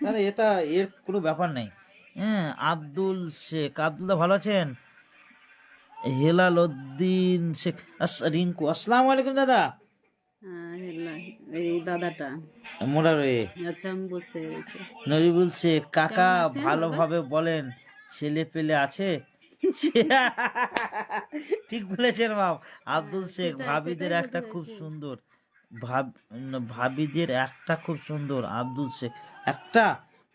তাহলে এটা এর কোনো ব্যাপার নেই। হ্যাঁ, আব্দুল শেখ, আব্দুল্লাহ ভালো আছেন? হেলাল উদ্দিন শেখ, রিঙ্কু আসসালামু আলাইকুম দাদা। হ্যাঁ, এই দাদাটা। মোরা রয়ে আচ্ছা, আমি বুঝতে পেরেছি। নরিবুল শেখ, কাকা কেমন আছেন ভালোভাবে বলেন, ছেলে পেলে আছে? ঠিক বলেছেন বাপ। আব্দুল শেখ, সেটাই ভাবিদের বলতে একটা খুব চাইছি। সুন্দর ভাবিদের একটা খুব সুন্দর। আব্দুল শেখ, একটা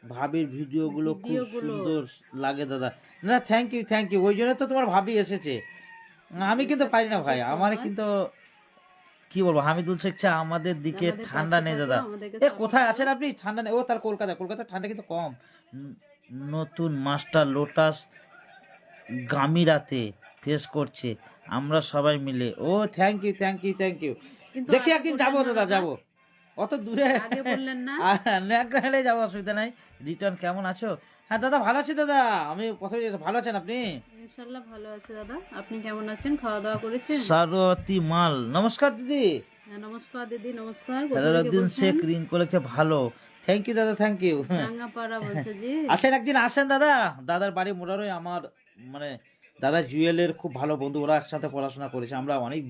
ভাবির ভিডিওগুলো খুব ভিডিওগুলো। সুন্দর লাগে দাদা। না থ্যাংক ইউ, ওই জন্য তো তোমার ভাবি এসেছে। আমি কিন্তু পারি না ভাই, Thank you so আমার much. কিন্তু কি বলবো, হামিদুল শেখ চা আমাদের দিকে আমাদের ঠান্ডা পাশে নেই থাকো, দাদা। আমাদেরকে এ support কোথায় করো। আছেন আপনি? ঠান্ডা নেই? ও তার কলকাতা ঠান্ডা কিন্তু কম। নতুন মাস্টার লোটাস গামিরাতে ফেস করছে, আমরা সবাই মিলে। ও থ্যাংক ইউ। কিন্তু দেখি আগে একদিন বললেন যাবো না দাদা, দাদা? যাবো। অত দূরে আগে বললেন না? ন্যাকড়া হেলে যাবো, অসুবিধা নাই। রিটার্ন কেমন আছো? হ্যাঁ দাদা ভালো আছি দাদা, আমি প্রথমে ভালো আছেন আপনি? ইনশাআল্লাহ ভালো আছে দাদা। আপনি কেমন আছেন? খাওয়া দাওয়া করেছেন? সারথী মাল, নমস্কার দিদি। হ্যাঁ, নমস্কার দিদি, নমস্কার। কোথা থেকে হেলালুদ্দিন বলছেন? শেখ, রিঙ্কু লেখে ভালো। থ্যাংক ইউ দাদা, থ্যাংক ইউ। রাঙ্গাপাড়া বলছে জি। আসেন একদিন, আসেন দাদা। দাদার বাড়ি মোরারই, আমার মানে দাদা জুয়েলের খুব ভালো বন্ধু, ওরা একসাথে পড়াশোনা করেছে, আমরা অনেক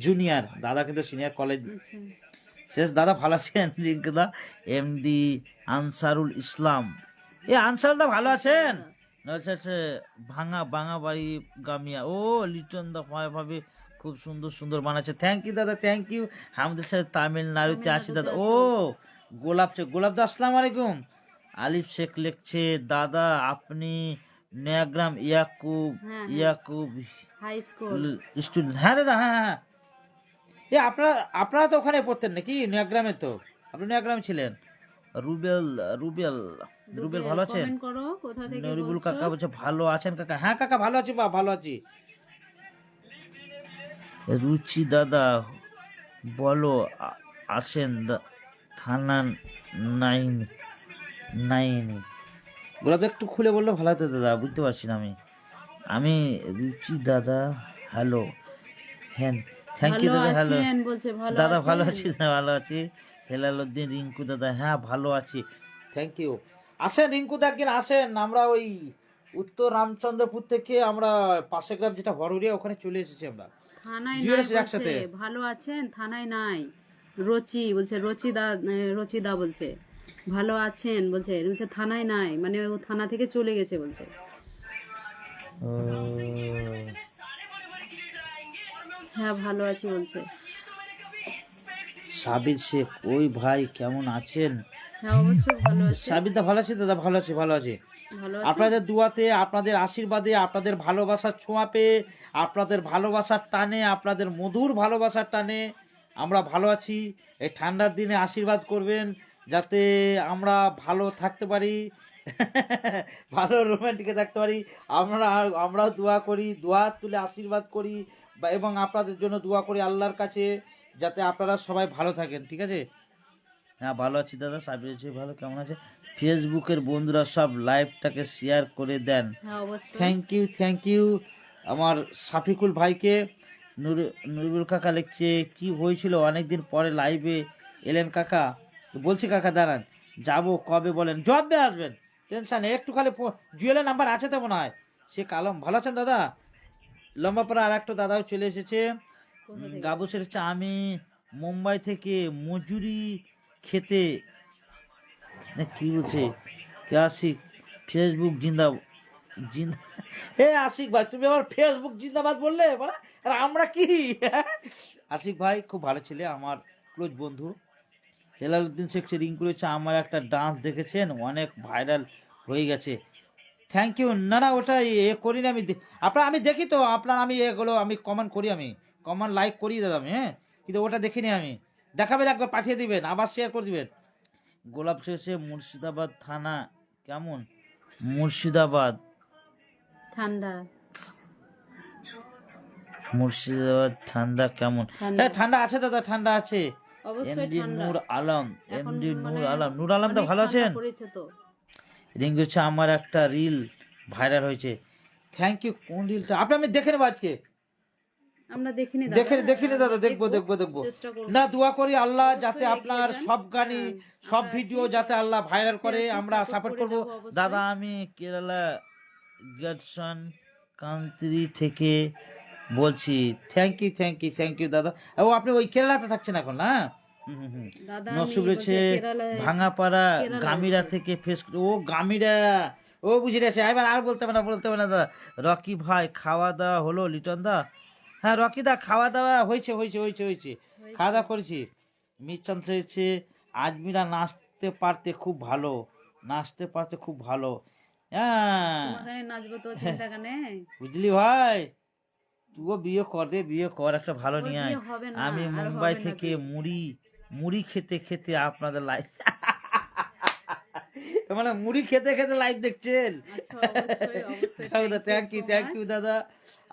জুনিয়র, দাদা কিন্তু সিনিয়র কলেজ আচ্ছা। শেষ। দাদা ভালো আছেন? রিঙ্কুদা, এমডি আনসারুল ইসলাম, এ আনসারুল দা ভালো আছেন? আচ্ছা আচ্ছা, ভাঙা বাড়ি গামিয়া, ও লিটন দা ভাবে খুব সুন্দর বানাচ্ছে। থ্যাংক ইউ দাদা, থ্যাংক ইউ। আমাদের সাথে তামিলনাড়ুতে আছি দাদা। ও গোলাপ দা আসসালামু আলাইকুম। আলিফ শেখ লিখছে, দাদা আপনি নয়াগ্রাম ইয়াকুব হ্যাঁ, ইয়াকুব হাই স্কুল। স্টুডেন্ট? হ্যাঁ দাদা, হ্যাঁ। এ আপনারা তো ওখানে পড়তেন নাকি? নয়াগ্রামে তো আপনি নয়াগ্রামে ছিলেন। রুবেল রুবেল রুবেল ভালো আছেন? কমেন্ট করো, কোথা থেকে নরিবুল বলছো? কাকা বলছে ভালো আছেন কাকা? হ্যাঁ কাকা ভালো আছি, বা ভালো আছি। রুচি দাদা বলো, আসেন থানা নাইন নাইন। গোলাপ একটু খুলে বললে ভালো হতো দাদা, বুঝতে পারছি না আমি রুচি দাদা হ্যালো। হ্যাঁ থ্যাংক ইউ ভালো দাদা, হ্যালো আছেন বলছে, ভালো দাদা, ভালো আছেন? আছি দাদা, ভালো আছি। হেলালুদ্দিন, রিঙ্কু দাদা, হ্যাঁ ভালো আছি, থ্যাংক ইউ। আসেন রিঙ্কু দা, একদিন আসেন। আমরা ওই উত্তর রামচন্দ্রপুর থেকে আমরা পাশের গ্রাম যেটা হরুরিয়া, ওখানে চলে এসেছি আমরা। থানায় জিও নাই এসেছি বলছে, একসাথে। ভালো আছেন? থানায় নাই। রচি বলছে, রচিদা বলছে ভালো আছেন বলছে, বলছে থানায় নাই, মানে ও থানা থেকে চলে গেছে বলছে। ও, হ্যাঁ ভালো আছি বলছে। সাবির শেখ, ওই ভাই কেমন আছেন? হ্যাঁ অবশ্যই ভালো আছে। সাবির দা ভালো আছি দাদা, ভালো আছি। ভালো আছে। আপনাদের দুয়াতে, আপনাদের আশীর্বাদে, আপনাদের ভালোবাসার ছোঁয়া পেয়ে, আপনাদের ভালোবাসার টানে, আপনাদের মধুর ভালোবাসার টানে আমরা ভালো আছি। এই ঠান্ডার দিনে আশীর্বাদ করবেন যাতে আমরা ভালো থাকতে পারি, ভালো রোমান্টিকে থাকতে পারি। আমরাও দোয়া করি, দোয়া তুলে আশীর্বাদ করি, এবং আপনাদের জন্য দোয়া করি আল্লাহর কাছে যাতে আপনারা সবাই ভালো থাকেন, ঠিক আছে? হ্যাঁ ভালো আছি দাদা। সাবির আছে ভালো, কেমন আছে? ফেসবুকের বন্ধুরা সব লাইভটাকে শেয়ার করে দেন। হ্যাঁ অবশ্যই। থ্যাংক ইউ আমার সাফিকুল ভাইকে। নুরুল কাকা লিখছে, কি হয়েছিল অনেকদিন পরে লাইভে এলেন কাকা? বলছি কাকা দাঁড়ান, যাব কবে বলেন, জবে আসবেন, টেনশন নেই। একটু খালি জুয়েলের নাম্বার আছে তো মনে হয়, সে কালম। ভালো আছেন দাদা? লম্বাপাড়া আর একটা দাদাও চলে এসেছে। কোথা থেকে? গাবু সেরেছে, আমি মুম্বাই থেকে মজুরি খেতে, কি বলছে, কে আশিক ফেসবুক জিন্দা হে আশিক ভাই, তুমি আমার ফেসবুক জিন্দাবাদ বললে বলা, আর আমরা কি আশিক ভাই খুব ভালো ছেলে, আমার ক্লোজ বন্ধু। হেলালুদ্দিন শেখ রিঙ্কু রয়েছে, আমার একটা ডান্স দেখেছেন, অনেক ভাইরাল হয়ে গেছে। Thank you. না না, ওটা করি না আমি, আমি দেখি তো আপনার, আমি এগুলো আমি কমেন্ট করি, আমি কমেন্ট লাইক করি দাদা আমি, হ্যাঁ, কিন্তু ওটা দেখিনি আমি। দেখাবেন, একবার পাঠিয়ে দিবেন, আবার শেয়ার করে দিবেন। গোলাপ শেষে মুর্শিদাবাদ থানা কেমন? মুর্শিদাবাদ ঠান্ডা। মুর্শিদাবাদ ঠান্ডা কেমন? ঠান্ডা। হ্যাঁ ঠান্ডা আছে দাদা, ঠান্ডা আছে। অবশ্যই এমডি ঠান্ডা। নূর আলম, এখন এমডি মানে নূর আলম, নূর আলম তো অনেক ভালো ঠান্ডা আছেন? পড়েছে তো। রিং হচ্ছে, আমার একটা রিল ভাইরাল হয়েছে। Thank you. কোন রিলটা আপনি? আমি দেখে নেবো আজকে, আমরা দেখিনি দেখিনি দাদা, দেখবো চেষ্টা করব। না, দোয়া করি আল্লাহ অবশ্যই যাতে এগিয়ে আপনার যান। সব গানই, হ্যাঁ, সব আমরা ভিডিও আছি, যাতে আল্লাহ ভাইরাল করে, আছি, আমরা support সাপোর্ট করে করব। যাবো অবশ্যই। দাদা আমি কেরালা গেটসন কান্ট্রি থেকে বলছি। থ্যাংক ইউ দাদা। ও আপনি ওই কেরালাতে থাকছেন এখন না? দাদা আমি নসুব রয়েছে বলছি কেরালায়, ভাঙাপাড়া কেরালা গামিরা বলছে। থেকে ফেস, ও গামিরা, ও বুঝে গেছে এবার, আর বলতে হবে না দাদা। রকি ভাই খাওয়া দাওয়া হলো? লিটন দা, হ্যাঁ রকি দা খাওয়া দাওয়া হয়েছে, খাওয়া দাওয়া করেছি। মিচান চেয়েছে, আজমিরা নাচতে পারতে খুব ভালো, হ্যাঁ তোমাখানে নাচবো তো, চিন্তা কানে। বুঝলি ভাই, তুইও বিয়ে কর একটা ভালো ওর নিয়ে আয়। বিয়ে হবে না, আমি আর মুম্বাই হবে না থেকে বিয়ে। মুড়ি খেতে খেতে আপনাদের লাইভ মানে মুড়ি খেতে খেতে লাইভ দেখছেন। আচ্ছা, অবশ্যই থ্যাংক ইউ দাদা,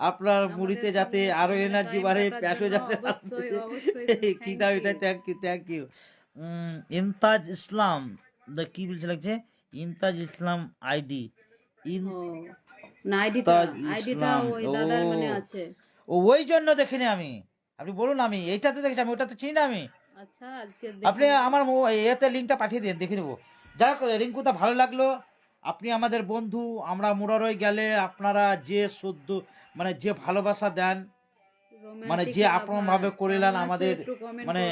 আপনার মুড়িতে যাতে আরো এনার্জি বাড়ে, পেটও যাতে কি দাও এটা। Thank you. ইমতাজ ইসলাম, কি বলছে লাগছে, ইমতাজ ইসলাম আইডি, না, আইডিটা ওই দাদার মানে আছে। ওই জন্য দেখিনি আমি, আপনি বলুন, আমি এইটাতে দেখেছি, আমি ওটাতে চিনি না আমি। আচ্ছা, আজকে আপনি আমার এতে লিঙ্কটা পাঠিয়ে দিন, দেখে নেবো। যাই হোক রিঙ্কুটা ভালো লাগলো, আপনি আমাদের বন্ধু। আমরা মুরারই গেলে আপনারা যে সদ্য মানে যে ভালোবাসা দেন, মানে যে আপন ভাবে করিলেন আমাদের, মানে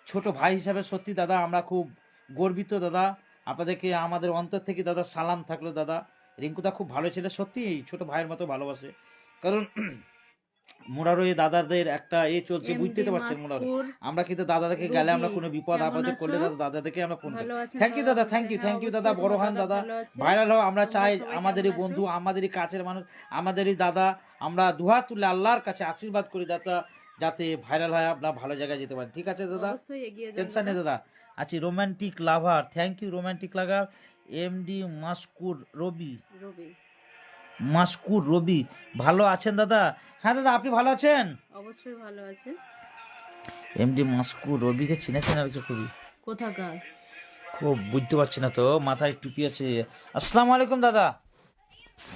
ছোট ভাই হিসাবে, সত্যি দাদা আমরা খুব গর্বিত দাদা। আপনাদেরকে আমাদের অন্তর থেকে দাদা সালাম থাকলো দাদা। রিঙ্কুদা খুব ভালো ছেলে, সত্যি ছোট ভাইয়ের মতো ভালোবাসে। কারণ মুরারই দাদাদের একটা চলছে, বুঝতে তো পারছেন মুরারই, আমরা কিন্তু দাদাদেরকে গেলে আমরা কোনো বিপদ আপদে করলে দাদাদেরকে আমরা ফোন করি। থ্যাংক ইউ দাদা, থ্যাংক ইউ দাদা, বড় হন দাদা, ভাইরাল হও। আমরা চাই আমাদেরই বন্ধু, আমাদেরই কাছের মানুষ, আমাদেরই দাদা, আমরা দুহাত তুলে আল্লাহর কাছে আশীর্বাদ করি দাদা, যাতে ভাইরাল হয়, আমরা ভালো জায়গায় যেতে পারি। ঠিক আছে দাদা, টেনশন নেই দাদা। আচ্ছা, romantic lover, thank you romantic lover. MD Maskur Robi, ভালো আছেন দাদা? হ্যাঁ দাদা, আপনি ভালো আছেন? অবশ্যই ভালো আছে। এমডি মাসকুর রবিকে চিনেছেন আর কি? খুবই কোথাকার? খুব বুঝতে পারছি না তো, মাথায় টুপি আছে। আসসালামু আলাইকুম দাদা।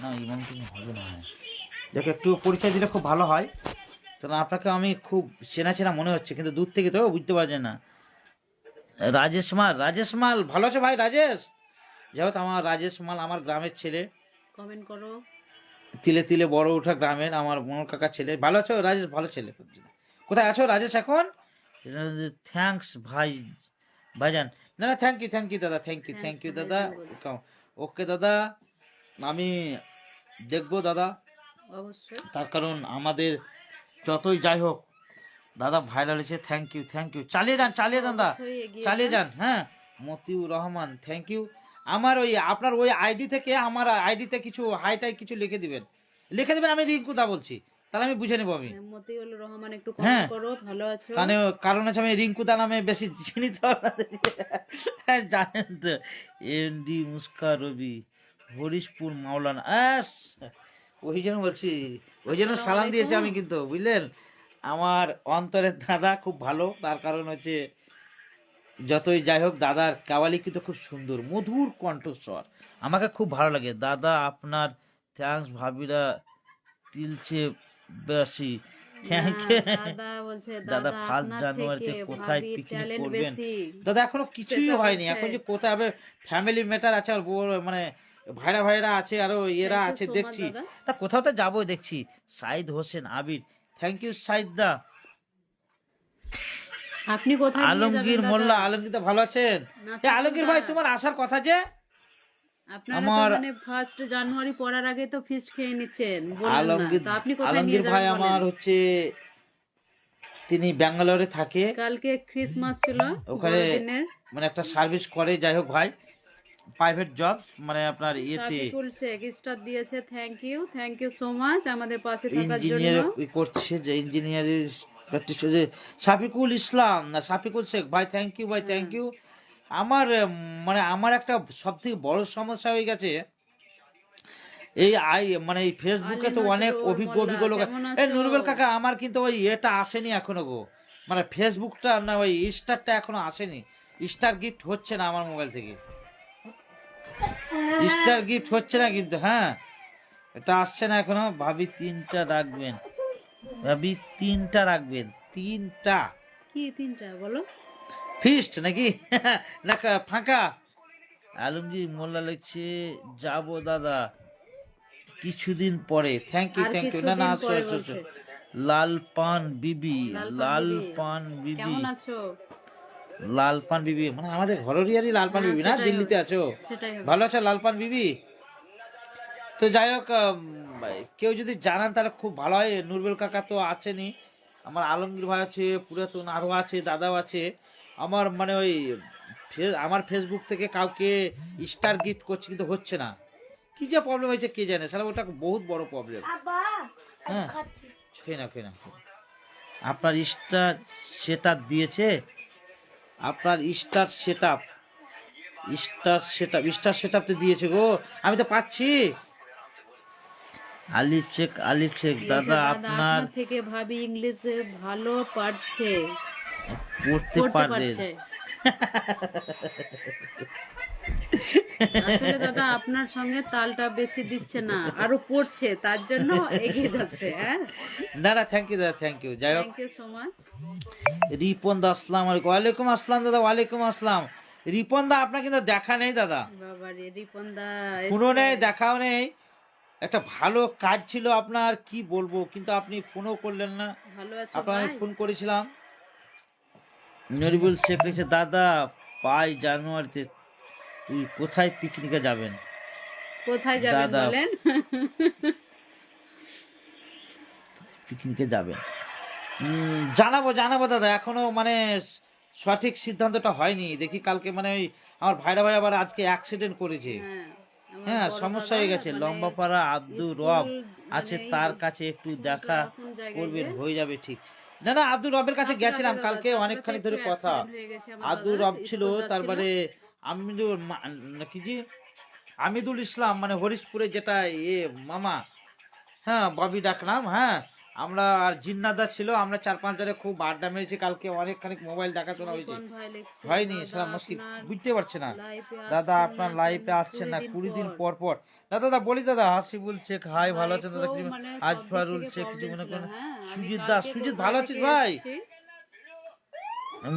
না ইমাম তুমি হবে না, দেখো একটু পরিচয় দিলে খুব ভালো হয়, কারণ আপনাকে আমি খুব চেনা মনে হচ্ছে, কিন্তু দূর থেকে তো বুঝতে পারছেন না। রাজেশ মাল, ভালো আছে ভাই রাজেশ? যাই হোক, আমার রাজেশ মাল আমার গ্রামের ছেলে, কমেন্ট করো। তিলে তিলে বড় ওঠা গ্রামের আমার মনোর কাকার ছেলে। ভালো আছো রাজেশ? ভালো ছেলে। কোথায় আছো রাজেশ এখন? থ্যাংকস ভাইজান। না না, থ্যাংক ইউ দাদা, থ্যাংক ইউ দাদা। ওকে দাদা, আমি দেখবো দাদা, অবশ্যই। তার কারণ আমাদের যতই যাই হোক দাদা ভাইরাল হয়েছে। থ্যাংক ইউ চালিয়ে যান দাদা, চালিয়ে যান। হ্যাঁ, মতিউর রহমান, থ্যাংক ইউ। আমার আপনার ওই আইডি থেকে আমার আইডিতে কিছু হাইটাই কিছু লিখে দিবেন, আমি রিঙ্কুদা বলছি, তাহলে আমি বুঝে নেবো। আমি মতিউর রহমান, একটু কমেন্ট করো, ভালো আছো? কারণ হচ্ছে আমি রিঙ্কুদা নামে বেশি চিনি তো, জানেন তো। এমডি মুস্কা রবি, হরিশপুর মাওলানা, ওই জন্য বলছি, ওই জন্য সালাম দিয়েছি আমি, কিন্তু বুঝলেন আমার অন্তরের দাদা খুব ভালো। তার কারণ হচ্ছে যতই যাই হোক দাদার কাওয়ালি কিন্তু খুব সুন্দর, মধুর কণ্ঠস্বর, আমাকে খুব ভালো লাগে দাদা। আপনার থ্যাংকস ভাবিরা তিলছে বেশি, থ্যাংক না, ইউ দাদা বলছে দাদা দাদা 1 আপনার জানুয়ারিতে থেকে কোথায় ভাবির পিকনিক ট্যালেন্ট করবেন? বেশি। দাদা এখনো কিছুই সেটা হয়নি, বলছে। এখন যে কোথায় হবে, ফ্যামিলি ম্যাটার আছে আর মানে ভাইরা ভাইরা আছে আরো এরা থ্যাংক ইউ আছে সো মাচ দেখছি, দাদা। তা কোথাও তো যাবো দেখছি। সাইদ হোসেন আবির, থ্যাংক ইউ সাইদ দা। আপনি কোথায় নিয়ে যাবেন আলমগীর দাদা? মোল্লা, আলমগীর দা ভালো আছেন? নাসিরুদ্দা, আলমগীর ভাই তোমার আসার কথা যে, আপনারা তো আমার মানে 1 জানুয়ারি পড়ার আগে তো ফিস্ট খেয়ে নিচ্ছেন, বললেন না। আলমগীর তো আপনি কোথায় নিয়ে আলমগীর ভাই যাবেন আমার বলেন? হচ্ছে তিনি ব্যাঙ্গালোরে থাকে, কালকে ক্রিসমাস ছিল, ওখানে বড়দিনের। মানে একটা সার্ভিস করে, যাই হোক ভাই, প্রাইভেট জব, মানে আপনার ইয়েতে সাফিকুল শেখ স্টার দিয়েছে, থ্যাংক ইউ সো মাচ আমাদের পাশে থাকার জন্য। ইঞ্জিনিয়ার করছে, যে ইঞ্জিনিয়ারের প্র্যাকটিস হচ্ছে শাফিকুল ইসলাম না শাফিকুল শেখ ভাই, থ্যাংক ইউ ভাই, থ্যাংক ইউ। আমার মানে আমার একটা সব থেকে বড় সমস্যা হয়ে গেছে, এই মানে এই ফেসবুকে তো আলী অনেক নজরুল অভিজ্ঞ মোল্লা, অভিজ্ঞ লোক। কেমন এই আছো? নুরুবেল কাকা, আমার কিন্তু ওই এটা আসেনি এখনো গো, মানে ফেসবুকটা না, ওই স্টারটা এখনো আসেনি, স্টার গিফট হচ্ছে না আমার মোবাইল থেকে, স্টার গিফট হচ্ছে না কিন্তু, হ্যাঁ এটা আসছে না এখনো। ভাবি 3টা রাখবেন, ভাবি 3টা রাখবেন, 3টা কি 3টা বলো? ফিস্ট নাকি না ফাঁকা? আলমগীর মোল্লা লিখছে যাবো দাদা কিছুদিন পরে, থ্যাংক ইউ আর থ্যাংক ইউ। না কিছুদিন না পরে বলছে। লাল পান বিবি, লাল লাল বিবি, পান বিবি, কেমন আছো? লাল পান বিবি মানে আমাদের ঘরেরই লাল পান হ্যাঁ, বিবি না, সেটাই দিল্লিতে হবে, আছো? সেটাই হবে। ভালো আছো লাল পান বিবি? তো যাই হোক, কেউ যদি জানান তাহলে খুব ভালো হয়। নুরবেল কাকা তো আছেনই, আমার আলমগীর ভাই আছে, পুরাতন আরো আছে, দাদাও আছে। আমার মানে ওই আমার ফেসবুক থেকে কাউকে স্টার গিফট করছে কিন্তু হচ্ছে না, কি যে প্রবলেম হয়েছে কে জানে, সারা ওটা বহুত বড় প্রবলেম। হ্যাঁ খেয়ে না খেয়ে না, আপনার স্টার সেট আপ দিয়েছে, আপনার star set up, star set up দিয়েছে গো, আমি তো পাচ্ছি। আলিফ শেখ বলছে, দাদা দাদা আপনার আপনার থেকে ভাবি ইংলিশে ভালো পারছে, পড়তে পড়তে পারবেন। পারছে। আসলে দাদা আপনার সঙ্গে তালটা বেশি দিচ্ছে না, আরো পড়ছে, তার জন্য এগিয়ে যাচ্ছে। হ্যাঁ, না না থ্যাংক ইউ দাদা, থ্যাংক ইউ। যাই হোক, thank you so much. Ripon দা আসসালামু আলাইকুম। ওয়ালাইকুম আসসালাম দাদা, ওয়ালাইকুম আসসালাম। রিপন দা আপনার কিন্তু দেখা নেই দাদা, বাবা রে, রিপনদা ফোনও নেই, দেখাও নেই। একটা ভালো কাজ ছিল আপনার, কি বলবো, কিন্তু আপনি ফোনও করলেন না। ভালো আছো আপনার আমি ভাই? ফোন করেছিলাম। নরিবুল শেখ লিখছে দাদা 5 জানুয়ারিতে তুই কোথায় পিকনিকে যাবেন? কোথায় যাবেন দাদা বলেন? পিকনিকে যাবেন, জানাবো জানাবো দাদা, এখনো মানে সঠিক সিদ্ধান্তটা হয়নি, দেখি কালকে, মানে ওই আমার ভাইরা ভাই আবার আজকে অ্যাক্সিডেন্ট করেছে। হ্যাঁ, আমার হ্যাঁ বড় সমস্যা দাদা হয়ে গেছে, মানে লম্বাপাড়া আব্দুর স্কুল রব মানে আছে, তার কাছে একটু দেখা কোন জায়গায় করবেন, যে হয়ে যাবে ঠিক। না না আব্দুর রবের কাছে গেছিলাম ছাত্রাতে কালকে, দাদা, অনেকখানি ছাত্রাতে ধরে একটু কথা। অ্যাক্সিডেন্ট হয়ে গেছে আমার আব্দুর দাদার, রব ছিল, স্কুল যাচ্ছিল। তারপরে কি জি আমিদুল ইসলাম, মানে হরিশপুরে যেটা মামা, হ্যাঁ ববি ডাকলাম, হ্যাঁ আমরা আর জিন্নাদা ছিল, আমরা 4-5 জনে খুব আড্ডা মেরেছি কালকে, অনেকখানি মোবাইল দেখাশোনা হয়েছে, রিপন ভাই লিখছে, হয়নি দাদা সারা মুশকিল, আপনার বুঝতে পারছে না। লাইফে দাদা আসছেন আপনার না লাইফে কেন আসছেন না 20 20 দিন দিন পর পর। দাদা বলি দাদা, হাসিবুল শেখ হাই, ভালো আছেন দাদা? লাইফেও কিছু মানে সব দিক আজফারুল থেকে শেখ কিছু প্রবলেম মনে ছিল। করেন? হ্যাঁ, আমি সুজিত কালকে দাস, সুজিত কলকাতা ভালো আছিস থেকে ভাই? এসেছি।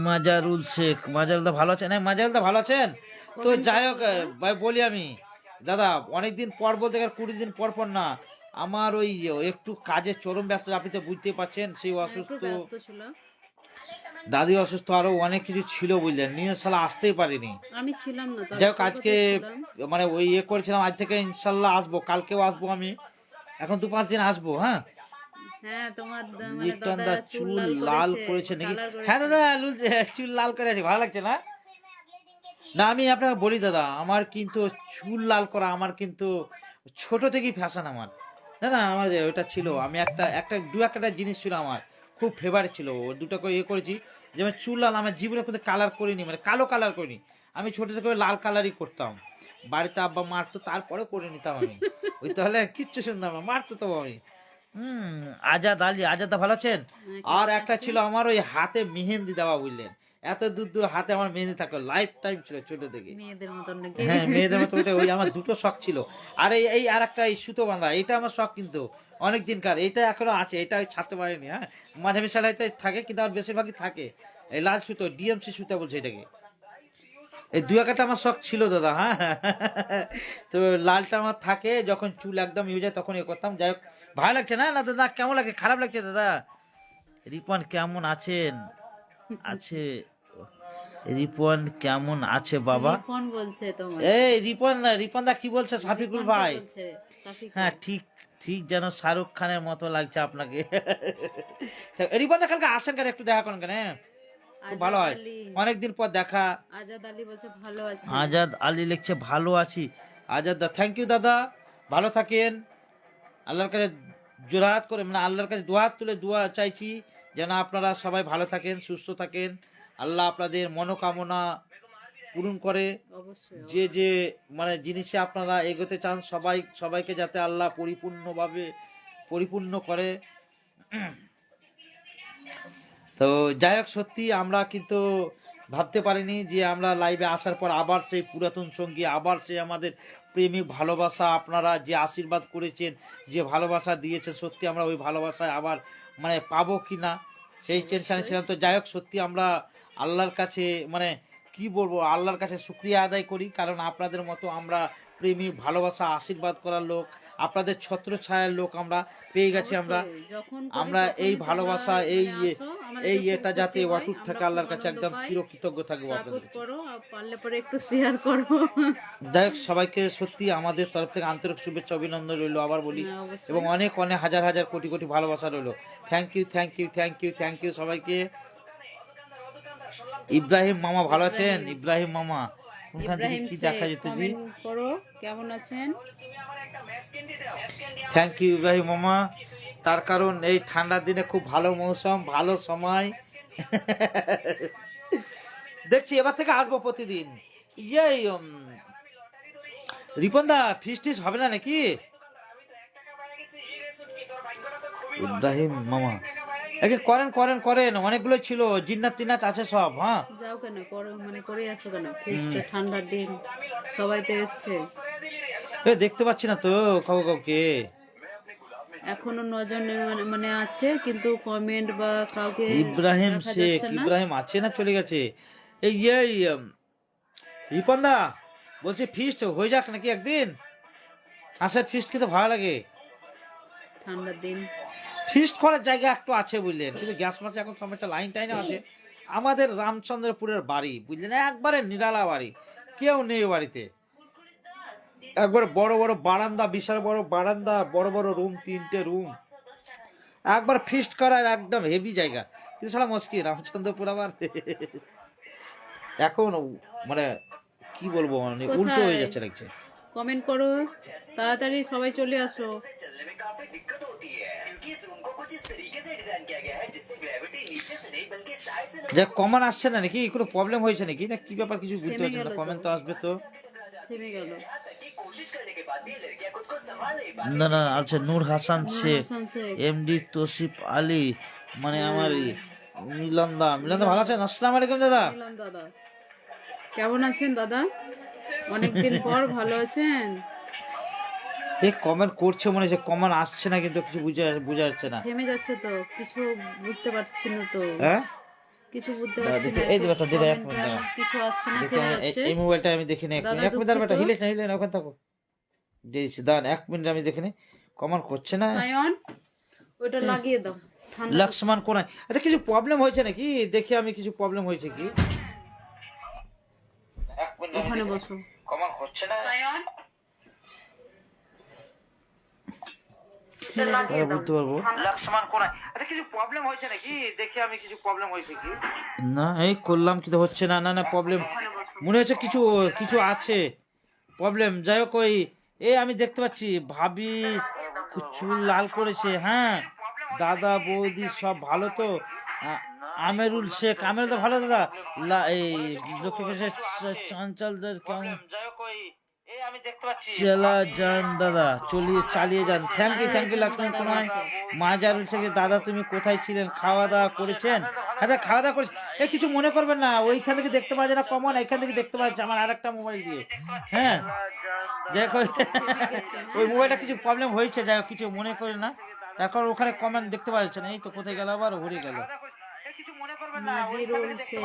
মাজারুল শেখ, মাজারুল দা ভালো আছেন? হ্যাঁ মাজারুল দা ভালো আছেন? তো কমেন্ট যাই করছো হোক দাদা? ভাই বলি আমি, দাদা অনেকদিন পর বলতে গেলে 20 দিন পর পর না, আমার ওই একটু কাজে চরম ব্যস্ত, আপনি তো বুঝতেই পারছেন, সেই একটু অসুস্থ, ব্যস্ত ছিল। দাদি অসুস্থ, আরো অনেক কিছু ছিল বুঝলেন, নিয়ে সালা আসতেই পারিনি। আমি ছিলাম না তো, যাই আমি হোক আজকে কলকাতায় ছিলাম। মানে ওই করেছিলাম, আজ থেকে ইনশাল্লাহ আসবো, কালকেও আসবো আমি, এখন 2-5 দিন আসবো। হ্যাঁ হ্যাঁ, তোমার মানে লিটন দাদা দা চুল চুল লাল লাল করেছে, করেছে নাকি? কালার হ্যাঁ করেছে। দাদা চুল লাল করে আছে, ভালো লাগছে না? না আমি আপনাকে বলি দাদা, আমার কিন্তু চুল লাল করা আমার কিন্তু ছোট থেকেই ফ্যাশন আমার। না না আমার ওটা ছিল, আমি একটা জিনিস ছিল আমার খুব ফেভারিট ছিল, ও দুটো করে করেছি, যেমন চুল লাল আমার জীবনে কিন্তু কালার করিনি, মানে কালো কালার করিনি, আমি ছোট থেকে লাল কালারই করতাম। বাড়িতে আব্বা মারতো, তারপরে করে নিতাম আমি, ওই তাহলে কিচ্ছু শুনতাম না, মারতো তো আমি। আজাদ আলী, আজাদ দা ভালো আছেন? হ্যাঁ, আর কেমন একটা আছো? ছিল আমার ওই হাতে মেহেন্দি দেওয়া, বুঝলেন, এত দূর দূর হাতে আমার মেহেন্দি থাকলো, লাইফ টাইম ছিল ছোট থেকে। মেয়েদের মতন নাকি? হ্যাঁ মেয়েদের মতো ওইটা, ওই আমার দুটো শখ ছিল। আর এই আর একটা এই সুতো বাঁধা, এটা আমার শখ কিন্তু অনেক দিনকার, এটা এখনো আছে, এটা ছাড়তে পারিনি। হ্যাঁ, মাঝে মিশালাইতে থাকে কিন্তু আর বেশিরভাগই থাকে। এই লাল সুতো, ডিএমসি সুতো বলছে এটাকে। এই দুই একটা আমার শখ ছিল দাদা। হ্যাঁ, তো লালটা আমার থাকে, যখন চুল একদম ইয়ে যায় তখন এ করতাম। যাই হোক, ভালো লাগছে না না দাদা? কেমন লাগে? খারাপ লাগছে দাদা? রিপন কেমন আছেন? আছে রিপন কেমন আছে বাবা? রিপন বলছে তোমার, এই রিপন না, রিপন দা কি বলছে? সাফিকুল রিপনকে ভাই। বলছে, সাফিকুল। হ্যাঁ, ঠিক ঠিক যেন শাহরুখ খানের মতো লাগছে আপনাকে। রিপন দা কালকে আসেন কেন, একটু দেখা করেন কেন? খুব ভালো আজাদ হয়, আলী, অনেকদিন পর দেখা। আজাদ আলী বলছে ভালো আছে। আজাদ আলী লিখছে ভালো আছি। আজাদ দা, থ্যাংক ইউ দাদা, ভালো থাকেন। আল্লাহর কাছে জোড়হাত করে, মানে আল্লাহর কাছে দুহাত তুলে দোয়া চাইছি যেন আপনারা সবাই ভালো থাকেন, সুস্থ থাকেন। আল্লাহ আপনাদের মনোকামনা পূরণ করে। অবশ্যই যে যে মানে জিনিসে আপনারা এগোতে চান, সবাইকে যাতে আল্লাহ পরিপূর্ণভাবে পরিপূর্ণ করে। তো যাই হোক, সত্যি আমরা কিন্তু ভাবতে পারিনি যে আমরা লাইভে আসার পর আবার সেই পুরাতন সঙ্গী, আবার সেই আমাদের প্রেমিক ভালোবাসা, আপনারা যে আশীর্বাদ করেছেন, যে ভালোবাসা দিয়েছেন, সত্যি আমরা ওই ভালোবাসায় আবার মানে পাবো কিনা সেই টেনশনে ছিলাম। তো যাই হোক, সত্যি আমরা আল্লাহর কাছে মানে কি বলবো, আল্লাহর কাছে শুকরিয়া আদায় করি, কারণ আপনাদের মতো আমরা প্রেমিক ভালোবাসা আশীর্বাদ করার লোক, আপনাদের ছত্র ছায়ার লোক আমরা পেয়ে গেছি। অবশ্যই, যখন করি আমরা এই তখনই ভালোবাসা, তোমরা এই মানে আসো, আমাদেরকে এই খুব এটা খুশি যাতে হয়, অটুট আমরা থাকে, খুব আল্লাহর কাছে আনন্দ একদম পাই। চিরকৃতজ্ঞ থাকবো আপনাদের সাপোর্ট কাছে। করো, আর পারলে পরে একটু শেয়ার করো। যাই হোক, সবাইকে সত্যি আমাদের তরফ থেকে আন্তরিক শুভেচ্ছা অভিনন্দন রইলো, আবার বলি, হ্যাঁ, অবশ্যই। এবং অনেক অনেক হাজার হাজার কোটি কোটি ভালোবাসা রইলো। Thank you, thank you, thank you, thank you সবাইকে। ইব্রাহিম মামা ভালো আছেন? ইব্রাহিম মামা কোনখান থেকে ইব্রাহিম কি শেখ, দেখা যেত জি? কমেন্ট করো কেমন আছেন। থ্যাংক ইউ ইব্রাহিম মামা। তার কারণ এই ঠান্ডার দিনে খুব ভালো মৌসুম, ভালো সময়। দেখছি এবার থেকে আসবো প্রতিদিন। ইয়ে রিপন দা, ফিস টিস হবে না নাকি? ইব্রাহিম মামা একে করেন করেন করেন, অনেকগুলো ছিল, জিন্নাত টিন্নাত আছে সব। হ্যাঁ, যাও কেন করো, মানে করে আসো কেন? ফিরছে ঠান্ডার দিন, সবাই তো এসছে। এ দেখতে পাচ্ছি না তো কাউকে। এখনো 9 জন মানে আছে, কিন্তু কমেন্ট বা কাউকে ইব্রাহিম দেখা শেখ, যাচ্ছে না। ইব্রাহিম আছে না চলে গেছে? এই রিপন দা বলছি, ফিস্ট হয়ে যাক নাকি একদিন? হাঁসের ফিস্ট কিন্তু ভালো লাগে। ঠান্ডার দিন ফিস্ট করার জায়গা একটু আছে বুঝলেন, কিন্তু গ্যাস মাছ এখন সমস্যা, লাইন টাইন আছে। আমাদের রামচন্দ্রপুরের বাড়ি বুঝলেন, একবারে নিরালা বাড়ি, কেউ নেই বাড়িতে। একবারে বড় বড় বারান্দা, বিশাল বড় বারান্দা, বড় বড় রুম, 3টে রুম, একবার ফিস্ট করার একদম হেভি জায়গা। কিন্তু সালা মুশকিল, রামচন্দ্রপুর আবার এখন মানে কি বলবো, মানে উল্টো হয়ে যাচ্ছে লাগছে। কমেন্ট করো তাড়াতাড়ি, সবাই চলে আসো। যে কমান আসছে না নাকি, কোনো প্রবলেম হয়েছে নাকি, না কি ব্যাপার কিছু বুঝতে থেমে পারছি গেল না। তো, কমেন্ট তো আসবে তো। থেমে গেল। না না, আচ্ছা, নূর হাসান নূর শেখ, হাসান শেখ, এমডি তৌসিফ আলী, মানে আমার মিলন দা। মিলন দা ভালো আছেন? আসসালামু আলাইকুম দাদা। মিলন দাদা কেমন আছেন দাদা? অনেকদিন পর, ভালো আছেন? এই কমেন্ট করছে মনে হচ্ছে, কমেন্ট আসছে না কিন্তু কিছু বোঝা যাচ্ছে না। থেমে যাচ্ছে তো, কিছু বুঝতে পারছি না তো, হ্যাঁ, কিছু বুঝতে দাদা পারছি দেখি, না। এই যে বেটা দিলে, এক comment মিনিট দাঁড়া। কিছু আসছে না, দেখি থেমে আমি যাচ্ছে। এই মোবাইলটা আমি দেখি না, এক দাদা মিনিট, এক মিনিট দাঁড়া বেটা, দুঃখিত। হিলেন না, ওখানে থাকো। দিয়েছি দাঁড়ান, 1 মিনিট আমি দেখি নি, কমেন্ট করছে না। সায়ন ওইটা লাগিয়ে দাও, ঠান্ডা লক্ষ্মণ কোনায়, আচ্ছা কিছু প্রবলেম হয়েছে নাকি দেখি আমি, কিছু প্রবলেম হয়েছে কি? ওখানে বসো। কমেন্ট করছে না, বুঝতে পারবো। লক্ষ্মণ কোনায়, আচ্ছা কিছু প্রবলেম হয়েছে নাকি দেখি আমি, কিছু প্রবলেম হয়েছে কি? না, এই করলাম কিন্তু হচ্ছে না। না না, প্রবলেম মনে হচ্ছে, কিছু কিছু আছে প্রবলেম। যাই হোক, ওই আমি দেখতে পাচ্ছি ভাবি চুল লাল করেছে। হ্যাঁ, দাদা বৌদি সব ভালো তো? আমেরুল শেখ, আমেরুল তো ভালো দাদা। এই লক্ষ্মী চঞ্চলদের কেমন? যাই হোক, ওই আমি দেখতে চালা যান দাদা, চালিয়ে যান। থ্যাংক ইউ লক্ষ্মণ কুমার মাজারুল থেকে। দাদা তুমি কোথায় ছিলেন, খাওয়া দাওয়া করেছেন? হ্যাঁ খাওয়া দাওয়া করেছি। কিছু মনে করবেন না, ওইখান থেকে দেখতে পাওয়া যায় না কমন, এখান থেকে দেখতে পাওয়া যাচ্ছে আমার আরেকটা মোবাইল দিয়ে। হ্যাঁ দেখো ওই মোবাইলটা কিছু প্রবলেম হয়েছে, যাই হোক কিছু মনে করে না। তারপর ওখানে কমেন্ট দেখতে পাওয়া যাচ্ছে না। এই তো কোথায় গেল, আবার ঘুরে গেল। নাজিরুল শেখ।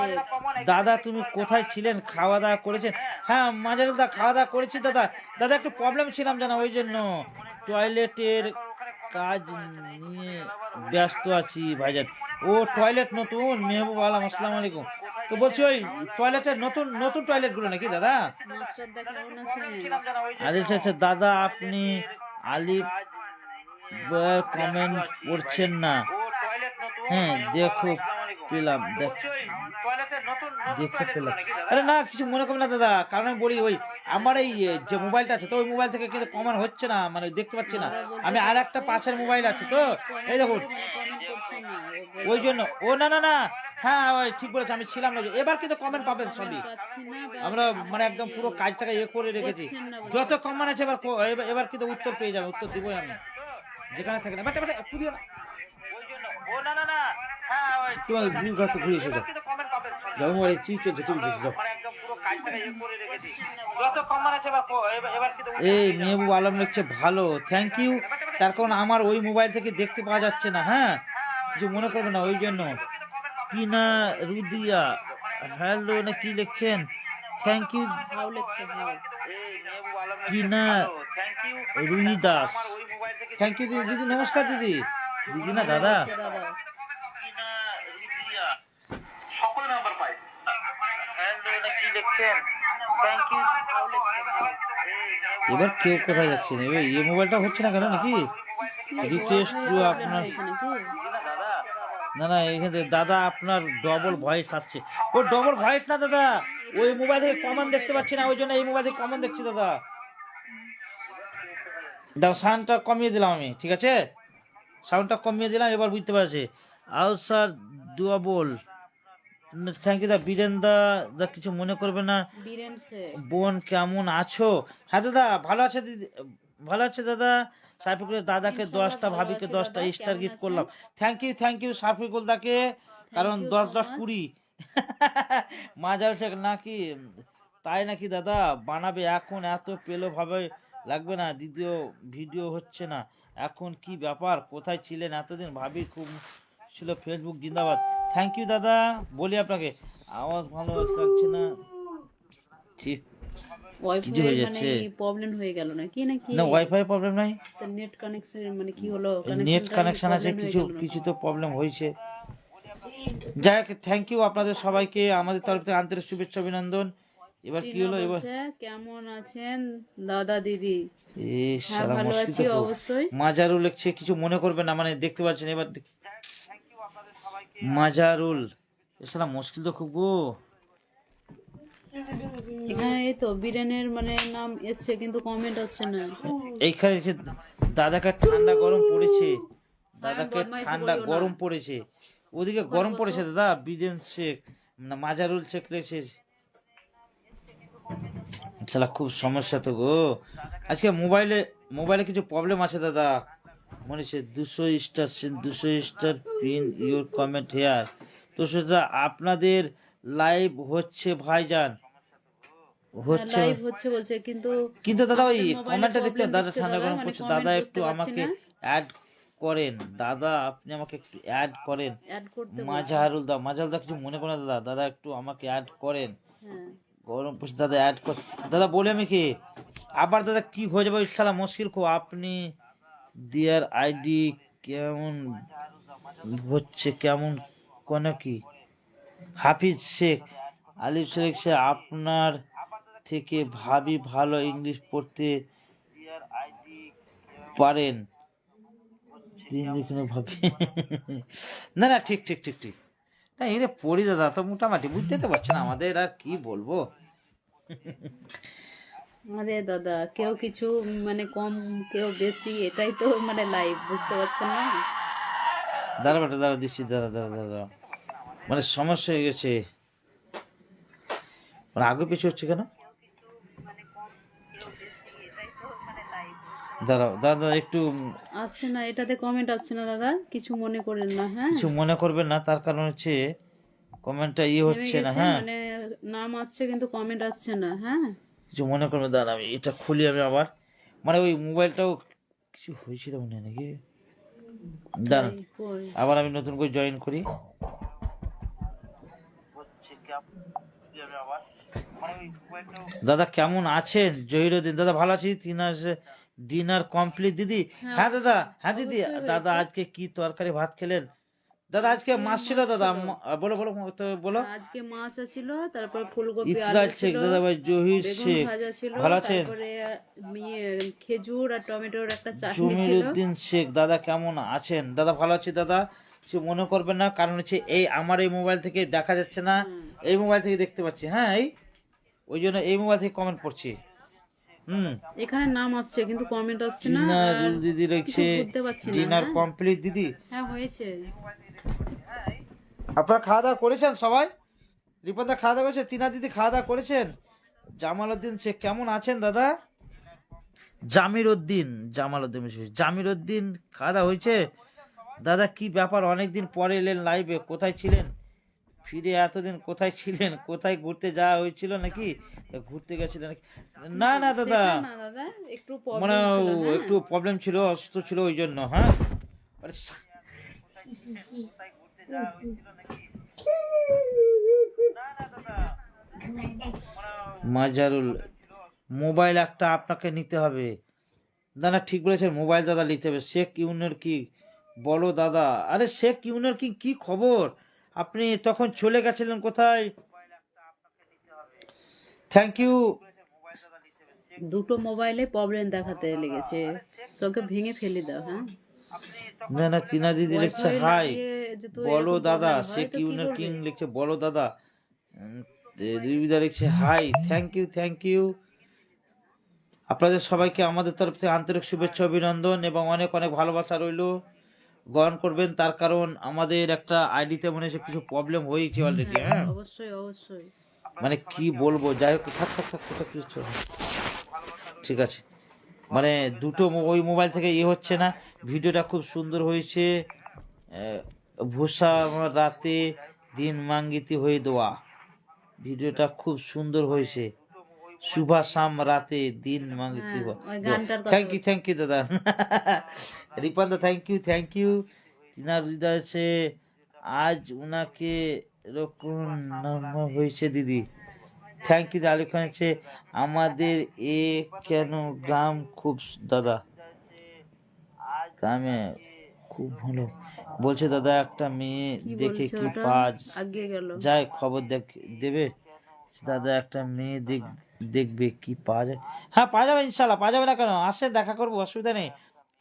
দাদা তুমি কোথায় ছিলেন, খাওয়া দাওয়া করেছেন? হ্যাঁ মাজারুল দা খাওয়া দাওয়া করেছি দাদা। দাদা একটু প্রবলেম ছিলাম জানা, ওই জন্য টয়লেটের কাজ নিয়ে ব্যস্ত আছি ভাইজান। ও টয়লেট নতুন, মেহবুব আলম আসসালামু আলাইকুম। তো বলছি ওই টয়লেটের নতুন নতুন টয়লেট গুলো নাকি দাদা? মাস্টার দা কেমন আছেন? আচ্ছা দাদা আপনি আলিফ কমেন্ট করছেন না। হ্যাঁ দেখো পেলাম, আরে না কিছু মনে করবেন না দাদা, কারণ আমি বলি ওই আমার এই যে মোবাইলটা আছে তো ওই মোবাইল থেকে কিন্তু কমন হচ্ছে না, মানে দেখতে পাচ্ছি না। আমি আর একটা পাশের মোবাইল আছে তো, এই দেখুন ওই জন্য। ও না না না হ্যাঁ ওই ঠিক বলেছে, আমি ছিলাম না। এবার কিন্তু কমেন্ট পাবেন সবই, আমরা মানে একদম পুরো কাজটাকে করে রেখেছি। যত কমেন্ট আছে এবার কিন্তু উত্তর পেয়ে যাবে, উত্তর দিবই আমি যেখানে থাকে না। বাট পুরিও না, তোমার ভুল কাজ ঘুরে এসে যাও মোবাইল চিপ চলছে, তুমি যাও। এই মেহবুব আলম লিখছে ভালো, থ্যাংক ইউ। তার কারণ আমার ওই মোবাইল থেকে দেখতে পাওয়া যাচ্ছে না। হ্যাঁ কিছু মনে করবে না ওই জন্য। টিনা রুদিয়া হ্যালো না কি লিখছেন, thank you. Tina Ruhi Das thank you দিদি। নমস্কার দিদি। দিদি না দাদা। এবার কেউ কোথায় যাচ্ছে না, এবার এই মোবাইলটা হচ্ছে না কেন নাকি? রিকোয়েস্ট টু আপনার, না না এখানে দাদা আপনার ডবল ভয়েস আসছে। ও ডবল ভয়েস না দাদা, ওই মোবাইল থেকে কমন দেখতে পাচ্ছি না, ওই জন্য এই মোবাইল থেকে কমন দেখছি দাদা। দাও সাউন্ডটা কমিয়ে দিলাম আমি, ঠিক আছে সাউন্ডটা কমিয়ে দিলাম, এবার বুঝতে পারছি। আও স্যার ডুয়াবল থ্যাংক ইউ দা। বীরেন দা কিছু মনে করবে না। বোন কেমন আছো? হ্যাঁ দাদা ভালো আছে দিদি, ভালো আছে দাদা। সাইফুল দাদাকে 10টা, ভাবিকে 10টা স্টার গিফট করলাম। থ্যাংক ইউ সাইফুল দাকে, কারণ 10 20 মাজার নাকি তাই নাকি দাদা বানাবে এখন, এত পেলো ভাবে লাগবে না, দ্বিতীয় ভিডিও হচ্ছে না এখন, কি ব্যাপার, কোথায় ছিলেন এতদিন? ভাবি খুব ছিল, ফেসবুক জিন্দাবাদ। থ্যাংক ইউ দাদা। বলি আপনাকে আওয়াজ ভালো লাগছে না, ঠিক কিছু হয়ে যাচ্ছে, প্রবলেম হয়ে গেল নাকি? না ওয়াইফাই প্রবলেম নাই, নেট কানেকশন মানে কি হলো, নেট কানেকশন আছে, কিছু তো প্রবলেম হয়েছে। যাই হোক থ্যাংক ইউ আপনাদের সবাইকে আমাদের তরফ থেকে আন্তরিক শুভেচ্ছা অভিনন্দন। এবার কি হলো, এবার কেমন আছেন দাদা দিদি? হ্যাঁ ভালো আছি অবশ্যই। মাজারুল লিখছে কিছু মনে করবে না, মানে দেখতে পাচ্ছেন এবার মাজারুল এছাড়া মুশকিল তো খুব গো। এখানে এই তো বীরেনের মানে নাম এসছে কিন্তু কমেন্ট আসছে না। এইখানে দাদাকে ঠান্ডা গরম পড়েছে, দাদাকে ঠান্ডা গরম পড়েছে, ওদিকে গরম পড়েছে দাদা। বীরেন শেখ না মাজারুল শেখ লেখছে, শালা খুব সমস্যা তো গো আজকে। মোবাইলে কিছু প্রবলেম আছে দাদা। মনে হচ্ছে 200 star pin your comment here. তো সেটা আপনাদের লাইভ হচ্ছে ভাইজান, হচ্ছে লাইভ হচ্ছে বলছে কিন্তু দাদা ওই কমেন্টটা দেখতে দাদা ঠান্ডা গরম করছে। দাদা একটু আমাকে অ্যাড করেন, দাদা আপনি আমাকে একটু অ্যাড করেন। মাজারুল দা কিছু মনে করেন দাদা, দাদা একটু আমাকে অ্যাড করেন। গরম পড়ছে দাদা, অ্যাড কর দাদা। বলে আমি কি আবার দাদা কি হয়ে যাবে শালা মুশকিল খুব। আপনি দিয়ার আইডি কেমন হচ্ছে, কেমন কোন কি? হাফিজ শেখ আলিফ শেখ সে আপনার থেকে ভাবি ভালো ইংলিশ পড়তে পারেন। ভাবি না না ঠিক না এরে পড়ি দাদা, তো মোটামুটি বুঝতে তো পারছেন আমাদের আর কি বলবো। আরে দাদা কেউ কিছু মানে কম কেউ বেশি, এটাই তো মানে লাইভ, বুঝতে পারছেন না? দাঁড়া দিচ্ছি, দাঁড়া মানে সমস্যা হয়ে গেছে, মানে আগে পিছু হচ্ছে কেন? দাঁড়াও দাদা একটু আসছে না, এটাতে কমেন্ট আসছে না দাদা, কিছু মনে করেন না, হ্যাঁ। কিছু মনে করবেন না, তার কারণ হচ্ছে কমেন্টটা থেমে হচ্ছে না, গেছে, হ্যাঁ, মানে নাম আসছে কিন্তু কমেন্ট আসছে না, হ্যাঁ। কিছু মনে করবেন। দাঁড়া আমি এটা খুলি আমি আবার, মানে ওই মোবাইলটাও কিছু হয়েছিল মনে হয় নাকি, দাঁড়ান তাই কই? আবার আমি নতুন করে জয়েন করি। দাদা কেমন আছেন? জহিরুদ্দিন দাদা ভালো আছি। ডিনার কমপ্লিট দিদি? হ্যাঁ, হ্যাঁ দাদা, হ্যাঁ দিদি। অবশ্যই দাদা হয়েছে। আজকে কি তরকারি ভাত খেলেন? দাদা আজকে মাছ ছিল মাছ দাদা, ছিল। বলো বলো তো বলো। আজকে মাছ ছিল, তারপর ফুলকপি ইতরাজ আলু শেখ ছিল, দাদা ভাই, জহির বেগুন শেখ ভাজা ছিল, ভালো আছেন? তারপরে ইয়ে খেজুর আর টমেটোর একটা চাটনি জমির ছিল। উদ্দিন শেখ দাদা কেমন আছেন? দাদা ভালো আছি দাদা, কিছু মনে করবেন না, কারণ হচ্ছে এই আমার এই মোবাইল থেকে দেখা যাচ্ছে না, এই মোবাইল থেকে দেখতে পাচ্ছি, হ্যাঁ এই ওই জন্য এই মোবাইল থেকে কমেন্ট করছি। হুম, এখানে নাম আসছে কিন্তু কমেন্ট আসছে না, টিনা আর দিদি কিছু লিখছে বুঝতে পারছি না, ডিনার হ্যাঁ। কমপ্লিট দিদি। হ্যাঁ হয়েছে। আপনারা খাওয়া দাওয়া করেছেন সবাই? রিপদা খাওয়া দাওয়া করেছে, টিনা দিদি খাওয়া দাওয়া করেছেন? জামাল উদ্দিন শেখ কেমন আছেন দাদা? জামির উদ্দিন, জামাল উদ্দিন, জামির উদ্দিন খাওয়া দাওয়া হয়েছে? দাদা কি ব্যাপার, অনেকদিন পরে এলেন লাইভে, কোথায় ছিলেন? ফিরে এতদিন কোথায় ছিলেন? কোথায় ঘুরতে যাওয়া হয়েছিল নাকি? ঘুরতে গেছিলেন নাকি? না না দাদা, সেটা না দাদা, একটু মানে প্রবলেম ছিল, হ্যাঁ। একটু প্রবলেম ছিল, অসুস্থ ছিল ওই জন্য, হ্যাঁ। আরে মাজারুল, মোবাইল একটা আপনাকে নিতে হবে। দাদা ঠিক বলেছেন, মোবাইল দাদা নিতে হবে। শেখ ইউনের কি বলো দাদা? আরে শেখ ইউনের কি কি খবর? আপনি তখন চলে গেছিলেন কোথায়? Thank you. দুটো মোবাইলে প্রবলেম দেখাতে লেগেছে, চোখে ভেঙে ফেলে দাও, হ্যাঁ। না না, চীনা দিদি লিখছে ওয়াইফাই হাই, লাগিয়ে যদি বলো এরকম দাদা। প্রবলেম হয় শেখ তো কি ইউনের কিং করবে? লিখছে বলো দাদা। রিবিদা লিখছে hi, thank you thank you. আপনাদের সবাইকে আমাদের তরফ থেকে আন্তরিক শুভেচ্ছা অভিনন্দন এবং অনেক অনেক ভালোবাসা রইলো, গ্রহণ করবেন। তার কারণ আমাদের একটা আইডিতে মনে হচ্ছে কিছু প্রবলেম হয়েছে অলরেডি, হ্যাঁ, হ্যাঁ, অবশ্যই অবশ্যই। মানে কি বলবো, যাই হোক, থাক থাক থাক থাক, কিছু ঠিক আছে, মানে দুটো ওই মোবাইল থেকে হচ্ছে না। ভিডিওটা খুব সুন্দর হয়েছে। ভূষা আমার রাতে দিন মাঙ্গিতি হয়ে দেওয়া, ভিডিওটা খুব সুন্দর হয়েছে। শুভা শাম রাতে দিন মাঙ্গিতি হ্যাঁ, হওয়া। ওই গানটার কথা থ্যাংক ইউ বলছি। থ্যাংক ইউ দাদা। রিপান্দা থ্যাংক ইউ থ্যাংক ইউ। তিনার হৃদয় আছে, আজ উনাকে এরকম নামা হয়েছে দিদি। Thank you. আলী খান হচ্ছে আমাদের এ কেন গ্রাম খুব দাদা, গ্রামে খুব ভালো বলছে দাদা, একটা মেয়ে কি দেখে বলছে কি ওটা? পাওয়া আগে গেল। যায় খবর দেবে দাদা, একটা মেয়ে দেখবে কি পাওয়া যায়। হ্যাঁ পাওয়া যাবে, ইনশাল্লাহ পাওয়া যাবে না কেন, আসেন দেখা করবো, অসুবিধা নেই।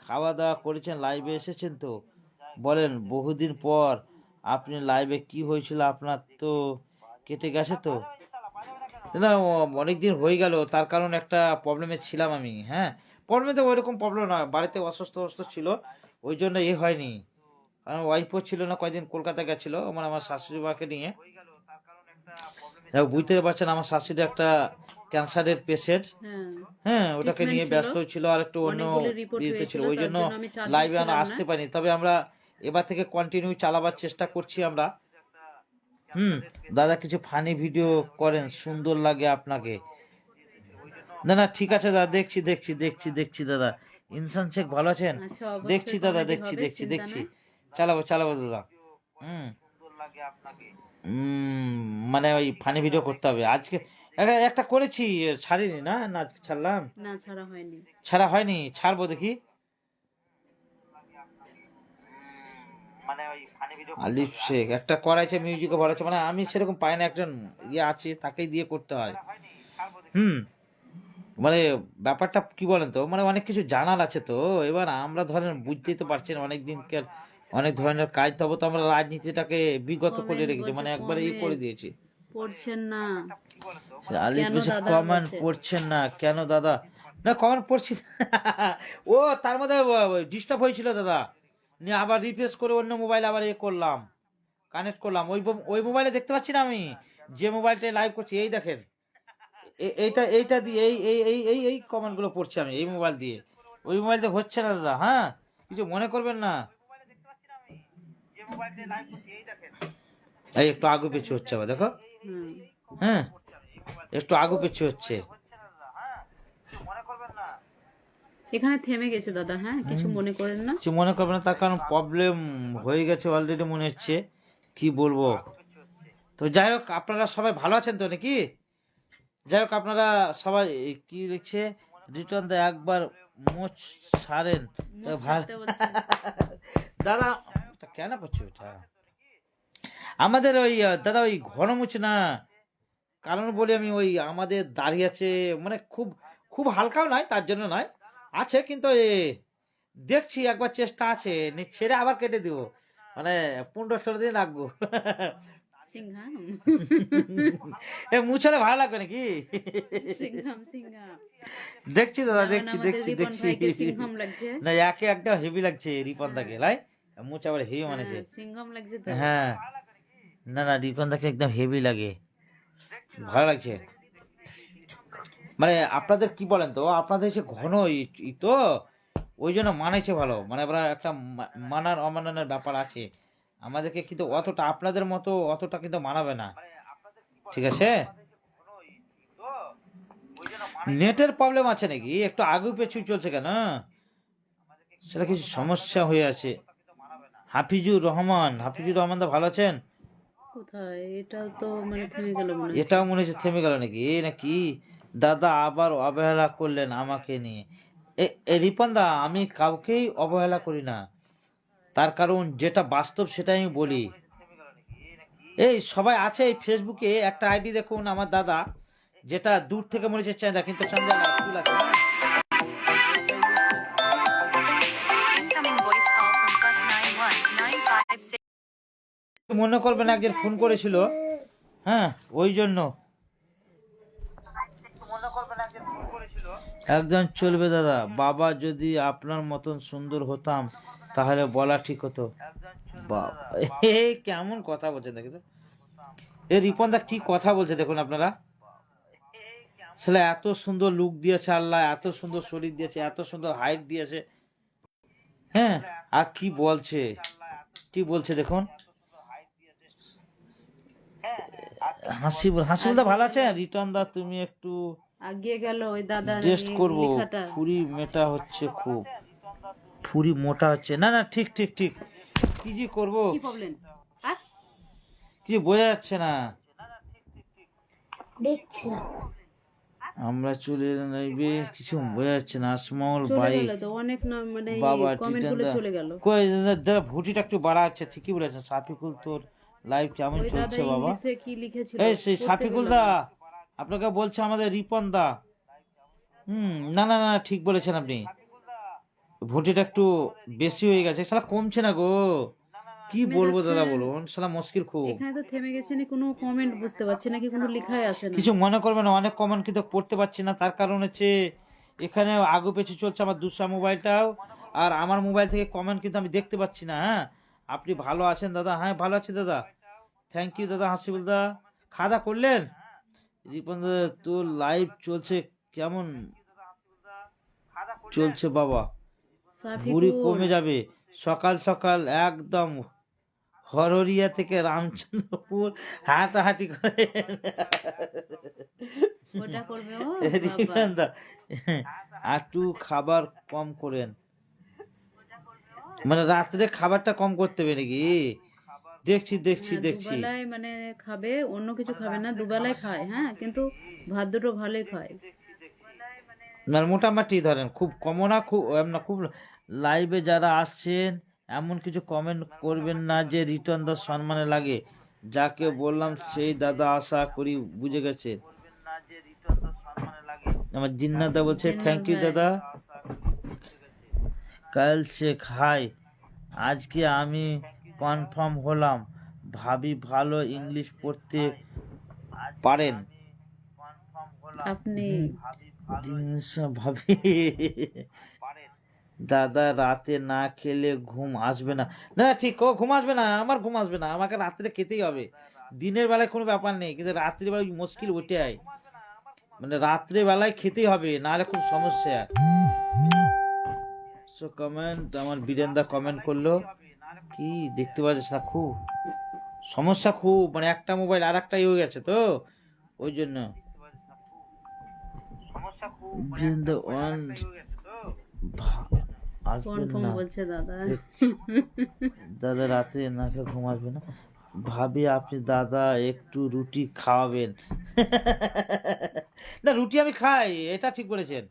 খাওয়া দাওয়া করেছেন, লাইভে এসেছেন তো বলেন, বহুদিন পর আপনি লাইভে, কি হয়েছিল আপনার? তো কেটে গেছে তো না, অনেকদিন হয়ে গেল, তার কারণ একটা প্রবলেমে ছিলাম আমি, হ্যাঁ। প্রবলেমে তো ওইরকম প্রবলেম নয়, বাড়িতে অসুস্থ ছিল, ওই জন্য হয়নি। কারণ ওয়াইফও ছিল না, কয়েকদিন কলকাতা গেছিল, মানে আমার শাশুড়ি মাকে নিয়ে। বুঝতে পারছেন, আমার শাশুড়ি একটা ক্যান্সারের পেশেন্ট, হ্যাঁ, হ্যাঁ, ওটাকে ট্রিটমেন্ট নিয়ে ছিল, ব্যস্ত ছিল, আর একটু অন্য অনেকগুলো রিপোর্ট ইয়েতে ছিল, হয়েছিল, ওই তার জন্য জন্য আমি লাইভে আমরা চালিয়েছিলাম না। আসতে পারিনি। তবে আমরা এবার থেকে কন্টিনিউ চালাবার চেষ্টা করছি আমরা। হুম, দাদা কিছু ফানি ভিডিও করেন, সুন্দর লাগে আপনাকে। না না ঠিক আছে দাদা, দেখছি দেখছি দেখছি দেখছি দাদা। ইনসান শেখ ভালো আছেন? আচ্ছা, দেখছি অবশ্যই দাদা, কমেডি দেখছি হবে, দেখছি চিন্তা দেখছি, নাই। চালাবো চালাবো দাদা। হুম, উম, মানে ওই ফানি ভিডিও করতে হবে আজকে। একটা করেছি, ছাড়িনি, না না আজকে ছাড়লাম, না, ছাড়া হয়নি। ছাড়া হয়নি, ছাড়বো দেখি। আলিফ শেখ একটা করাইছে, মিউজিকও ভালো আছে, মানে আমি সেরকম পাই না, একজন আছে তাকেই দিয়ে করতে হয়। হুম, মানে ব্যাপারটা কি বলেন তো, মানে অনেক কিছু জানার আছে তো, এবার আমরা ধরেন বুঝতেই তো পারছেন, অনেক দিনকার অনেক ধরনের কাজ, তবে তো আমরা রাজনীতিটাকে বিগত করে কমেন্ট রেখেছি, বলছে, মানে একবারে করে কমেন্ট দিয়েছি। পড়ছেন না আলিফ কেন বলছে দাদা কমেন্ট বলছে। পড়ছেন না কেন দাদা? না কমেন্ট পড়ছি। ও তার মধ্যে ডিস্টার্ব হয়েছিল দাদা, নিয়ে আবার রিফ্রেশ করে অন্য মোবাইল আবার করলাম, কানেক্ট করলাম, ওই মোবাইলে দেখতে পাচ্ছি না আমি, যে মোবাইলটায় লাইভ করছি, এই দেখেন, এইটা দিয়ে এই কমেন্ট গুলো পড়ছি আমি এই মোবাইল দিয়ে। ওই মোবাইলতে হচ্ছে না দাদা, হ্যাঁ কিছু মনে করবেন না। এই একটু আগু পিছু হচ্ছে আবার দেখো, হুম। হ্যাঁ একটু আগু পিছু হচ্ছে। এখানে থেমে গেছে দাদা, হ্যাঁ কিছু মনে করেন না। কিছু মনে করবেন না, তার কারণ প্রবলেম হয়ে গেছে অলরেডি মনে হচ্ছে, কি বলবো। তো যাই হোক, আপনারা সবাই ভালো আছেন তো নাকি? যাই হোক, আপনারা সবাই কি লিখছে, রিটার্ন দা একবার মোচ ছাড়েন তো মুখ ভালো। ছাড়তে বলছে। দাদা এটা কেন করছো এটা? আমাদের ওই দাদা ওই ঘন মুছ না, কারণ বলি আমি ওই আমাদের দাঁড়িয়ে আছে, মানে খুব খুব হালকাও নয়, তার জন্য নয়, আছে কিন্তু দেখছি একবার চেষ্টা আছে, ছেড়ে আবার কেটে দিব, মানে 15-16 দিন রাখবো। সিংহাম এ মুছলে ভালো লাগবে নাকি? সিংহাম সিংহাম। দেখছি দাদা, না, দেখছি আমাদের দেখছি রিপন দেখছি। ভাইকে সিংহাম লাগছে। না একে একদম হেভি লাগছে রিপন দাকে, লাই মুছ আবার হেভি মানেছে। হ্যাঁ, সিংহাম লাগছে তো। হ্যাঁ না না, রিপন দাকে একদম হেভি লাগে, ভালো লাগছে। মানে আপনাদের কি বলেন তো, আপনাদের সে ঘন তো ওই জন্য মানেছে ভালো, মানে আমরা একটা মানার অমানানোর ব্যাপার আছে আমাদেরকে, কিন্তু অতটা আপনাদের মতো অতটা কিন্তু মানাবে না, ঠিক আছে? নেটের প্রবলেম আছে নাকি? একটু আগু পেছু চলছে কেন? সেটা কিছু সমস্যা হয়ে আছে। হাফিজুর রহমান, হাফিজুর রহমান দা ভালো আছেন? কোথায় এটাও তো মানে থেমে গেল মনে হচ্ছে। এটাও মনে হচ্ছে থেমে গেল নাকি? নাকি দাদা আবার অবহেলা করলেন আমাকে নিয়ে? রিপন দা, আমি কাউকেই অবহেলা করি না, তার কারণ যেটা বাস্তব সেটাই আমি বলি। এই সবাই আছে এই ফেসবুকে একটা আইডি দেখুন আমার দাদা, যেটা দূর থেকে মনে হচ্ছে চাঁদা, কিন্তু চাঁদা না, ফুল আছে। Incoming voice call from +91956. মনে করবেন একজন ফোন করেছিল, হ্যাঁ ওই জন্য একজন চলবে দাদা। বাবা যদি আপনার মতন সুন্দর হতাম তাহলে বলা ঠিক হতো। বাবা এই কেমন কথা বলছেন দেখি তো, এই রিপন দা কি কথা বলছে দেখুন আপনারা। ছেলে এত সুন্দর লুক দিয়েছে আল্লাহ, এত সুন্দর শরীর দিয়েছে, এত সুন্দর হাইট দিয়েছে, হ্যাঁ আর কি বলছে, কি বলছে দেখুন। হাসিবুল দা ভালো আছে? রিটন দা তুমি একটু আগিয়ে গেল ওই দাদার টেস্ট করবো, লেখাটা। ফুরি মেটা হচ্ছে খুব, ফুরি মোটা হচ্ছে না। না ঠিক ঠিক ঠিক, কি যে করবো, কি প্রবলেম? কিছু বোঝা যাচ্ছে না। দেখছি আমরা চলে নেবে, কিছু বোঝা যাচ্ছে না। আসমল চলে ভাই গেল তো অনেক না, মানে বাবা কমেন্ট গুলো চলে গেল। কই দাদা, ভুটিটা একটু বাড়া আছে, ঠিকই বলেছে। সাফিকুল তোর লাইভ কেমন ওই দাদা চলছে বাবা? ইংলিশে কি লিখেছিল এই সেই পড়তে সাফিকুল পেলাম দা না। আপনাকে বলছে আমাদের রিপন দা। না না না, ঠিক বলেছেন আপনি, ভুটিটা একটু বেশি হয়ে গেছে, সালা কমছে না গো, কি থেমে বলবো যাচ্ছে। দাদা বলুন, সালা মুশকিল খুব। এখানে তো থেমে গেছে না, কোনো কমেন্ট বুঝতে পারছি না, কি কোনো লেখাই আছে না। কিছু মনে করবেন না, অনেক কমেন্ট কিন্তু পড়তে পারছি না, তার কারণ হচ্ছে এখানে আগু পেছু চলছে আমার দুসরা মোবাইলটাও, আর আমার মোবাইল থেকে কমেন্ট কিন্তু আমি দেখতে পাচ্ছি না। হ্যাঁ আপনি ভালো আছেন দাদা? হ্যাঁ ভালো আছি দাদা, থ্যাংক ইউ দাদা। হাসিবুল দা খাওয়া দাওয়া করলেন? রিপন দাদা তোর লাইভ চলছে কেমন চলছে বাবা? ভুঁড়ি সাফিকুল কমে যাবে সকাল সকাল একদম, হররিয়া থেকে রামচন্দ্রপুর হাঁটাহাঁটি করে। ওটা করবে ও রিপন বাবা। দা একটু খাবার কম করেন, মানে রাত্রে খাবারটা কম করতে হবে নাকি? দেখছি দেখছি হ্যাঁ, দেখছি। দুবেলায় মানে খাবে, অন্য কিছু খাবে না, দুবেলায় খায়, হ্যাঁ কিন্তু ভাত দুটো ভালোই খায়। মানে মোটামুটি ধরেন, খুব কম না, খুব না, খুব। লাইভে যারা আসছেন এমন কিছু কমেন্ট করবেন না যে রিটার্ন দা সম্মানে লাগে, যাকে বললাম সেই দাদা আশা করি বুঝে গেছে। আমার জিন্নাত দা বলছে জিন্নাত থ্যাংক ইউ ভাই। দাদা। কাল সে খাই, আজকে আমি কনফার্ম হলাম। ভাবি ভালো ইংলিশ পড়তে পারেন? আপনি ভাবি দাদা রাতে না খেলে ঘুম আসবে না। না ঠিক, ও ঘুম আসবে না, আমার ঘুম আসবে না, আমাকে রাত্রে খেতেই হবে। দিনের বেলায় কোনো ব্যাপার নেই, কিন্তু রাত্রি বেলায় মুশকিল ওইটাই, মানে রাত্রে বেলায় খেতেই হবে, নাহলে খুব সমস্যা। কমেন্ট, আমার বীরেন্দা কমেন্ট করলো কি দেখতে পাচ্ছিস না, খুব সমস্যা, খুব মানে একটা মোবাইল আর একটা হয়ে গেছে তো ওই জন্য। বীরেন্দা ওয়ান আসবেন কনফার্ম না বলছে দাদা। দাদা, রাতে না খেয়ে ঘুম আসবে না। ভাবি আপনি দাদা একটু রুটি খাওয়াবেন। না রুটি আমি খাই, এটা ঠিক বলেছেন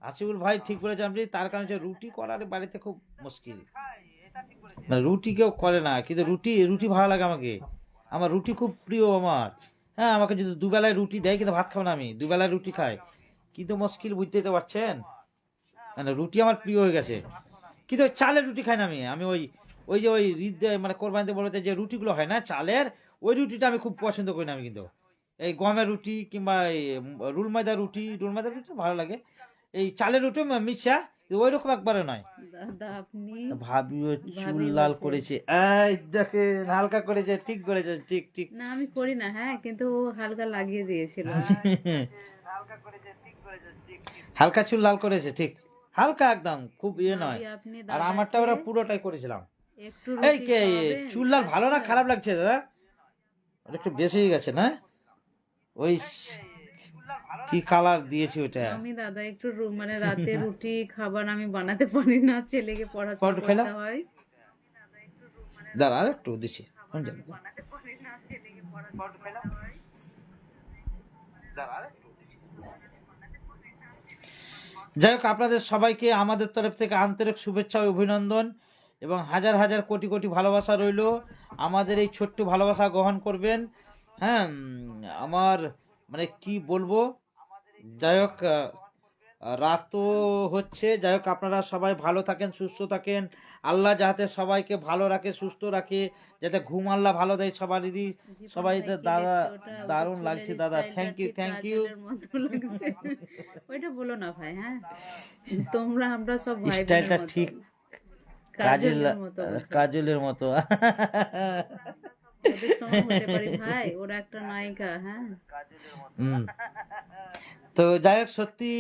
আসিফুল ভাই, ঠিক বলেছেন আপনি। তার কারণ হচ্ছে রুটি করার বাড়িতে খুব মুশকিল, মানে রুটি কেউ করে না, কিন্তু রুটি রুটি ভালো লাগে আমাকে, আমার রুটি খুব প্রিয় আমার। হ্যাঁ, আমাকে যদি দুবেলায় রুটি দেয় কিন্তু ভাত খাবো না, আমি দুবেলায় রুটি খাই, কিন্তু মুশকিল বুঝতেই তো পারছেন, মানে রুটি আমার প্রিয় হয়ে গেছে। কিন্তু ওই চালের রুটি খাই না আমি, আমি ওই ওই যে ওই ঈদ মানে কোরবানিতে বলতে যে রুটিগুলো হয় না চালের, ওই রুটিটা আমি খুব পছন্দ করি না আমি, কিন্তু এই গমের রুটি কিংবা এই রুল ময়দার রুটি ভালো লাগে, এই চালের রুটি মিশা ওই রকম একবারে নয়। দাদা আপনি ভাবিও চুল ভাবি লাল বলছে। করেছে, এই দেখেন হালকা করেছে, ঠিক করেছে, ঠিক ঠিক। না আমি করি না, হ্যাঁ, কিন্তু ও হালকা লাগিয়ে দিয়েছিল। হালকা চুল লাল করেছে, ঠিক হালকা, একদম খুব ইয়ে নয়। ভাবি আপনি আর আমারটা দাদাকে ওরা পুরোটাই করেছিলাম। একটু এই রুটি কে খাওয়াবেন? চুল লাল ভালো না আচ্ছা। খারাপ লাগছে দাদা? ওটা একটু বেশি হয়ে গেছে না? ওই কি কালার দিয়েছি ওটা? আমি দাদা একটু মানে রাতে রুটি খাবার আমি বানাতে পারি না, ছেলেকে পড়াশোনা কত খেলা? করতে হয়। দাঁড়া আর একটু দিচ্ছি। যাই হোক, আপনাদের সবাইকে আমাদের তরফ থেকে আন্তরিক শুভেচ্ছা ও অভিনন্দন এবং হাজার হাজার কোটি কোটি ভালোবাসা রইল। আমাদের এই ছোট্ট ভালোবাসা গ্রহণ করবেন। হ্যাঁ, আমার মানে কি বলবো, যাই হোক রাতও হচ্ছে, যাই হোক আপনারা সবাই ভালো থাকেন, সুস্থ থাকেন, আল্লাহ যাতে সবাইকে ভালো রাখে, সুস্থ রাখে, যাতে ঘুম আল্লাহ ভালো দেয় সবারই। সবাই ভাই, কি দাদা দেখছো ওটা? ওটা দারুণ চুলের লাগছে দাদা, স্টাইলটা থ্যাংক ইউ ঠিক থ্যাংক ইউ। কাজলের মতো লাগছে। ওইটা বলো না ভাই, হ্যাঁ, তোমরা আমরা সব ভাই বোনের স্টাইলটা মতো। ঠিক কাজলের মতো বলছে। কাজলের মতো। ওদের সমান হতে পারি ভাই, ওরা একটা নায়িকা, হ্যাঁ। হুম। তো যাই হোক, সত্যি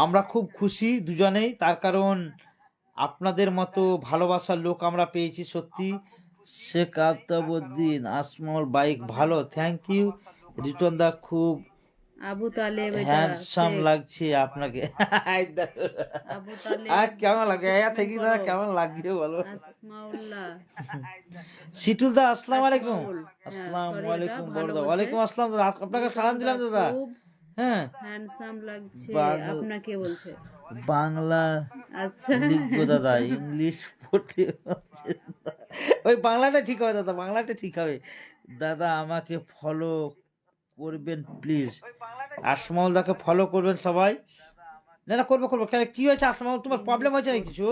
আমরা খুব খুশি দুজনেই, তার কারণ আপনাদের মতো ভালোবাসার লোক আমরা পেয়েছি সত্যি। শেখ আফতাবউদ্দিন আসমল বাইক ভালো, থ্যাংক ইউ। রিটন দা খুব আবু তালেব, এটা হ্যান্ডসাম শেখ লাগছে আপনাকে। আবু তালেব। আর কেমন লাগে এয়া থেকে দাদা, করো। কেমন লাগছে বলো? আসমাউল্লাহ, সিটুল দা আসসালামু আলাইকুম। আসমাউল, হ্যাঁ, আসসালামু sorry, এটা আলাইকুম ভালো বড়দা। বলছে। ওয়ালাইকুম আসসালাম দাদা, আপনাকে সালাম দিলাম দাদা। খুব হ্যাঁ, হ্যান্ডসাম লাগছে বাংলা- আপনাকে বলছে। বাংলা আচ্ছা, লিখবো দাদা, ইংলিশ পড়তে পারছি না। ওই বাংলাটা ঠিক হবে দাদা, বাংলাটা ঠিক হবে দাদা। আমাকে ফলো করবেন প্লিজ, আসমাউল দাকে ফলো করবেন সবাই। না না, করবো করবো, কেন কি হয়েছে আসমাউল, তোমার প্রবলেম হয়েছে নাকি কিছু?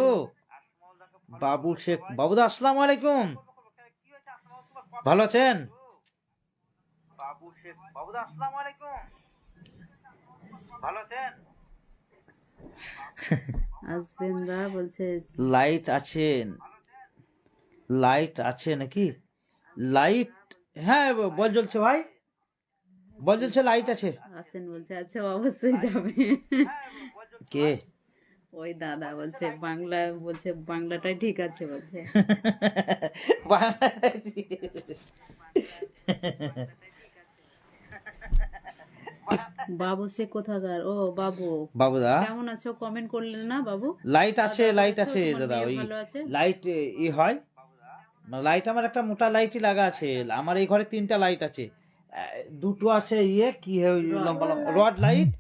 বাবু শেখ, বাবুদা আসসালামু আলাইকুম, ভালো আছেন? বাবু শেখ, বাবুদা আসসালামু আলাইকুম, ভালো আছেন? আসবেন দা বলছে। লাইট আছেন, লাইট আছে নাকি? লাইট, হ্যাঁ বল জ্বলছে ভাই, বল জ্বলছে, লাইট আছে। আসেন বলছে, আচ্ছা অবশ্যই যাবে। কে? ওই দাদা বলছে বাংলা, বলছে বাংলাটাই ঠিক আছে বলছে। বাবু সে কোথাকার? ও বাবু, বাবুদা কেমন আছো? কমেন্ট করলেন না বাবু? লাইট আছে, দাদা লাইট বলছো আছে তোমার দাদা, মেয়ে ওই ভালো আছে? লাইট ই হয়, লাইট আমার একটা মোটা লাইটই লাগা আছে, আমার এই ঘরে 3টা লাইট আছে, দুটো আছে ইয়ে কি হয়, লম্বা রড লাইট,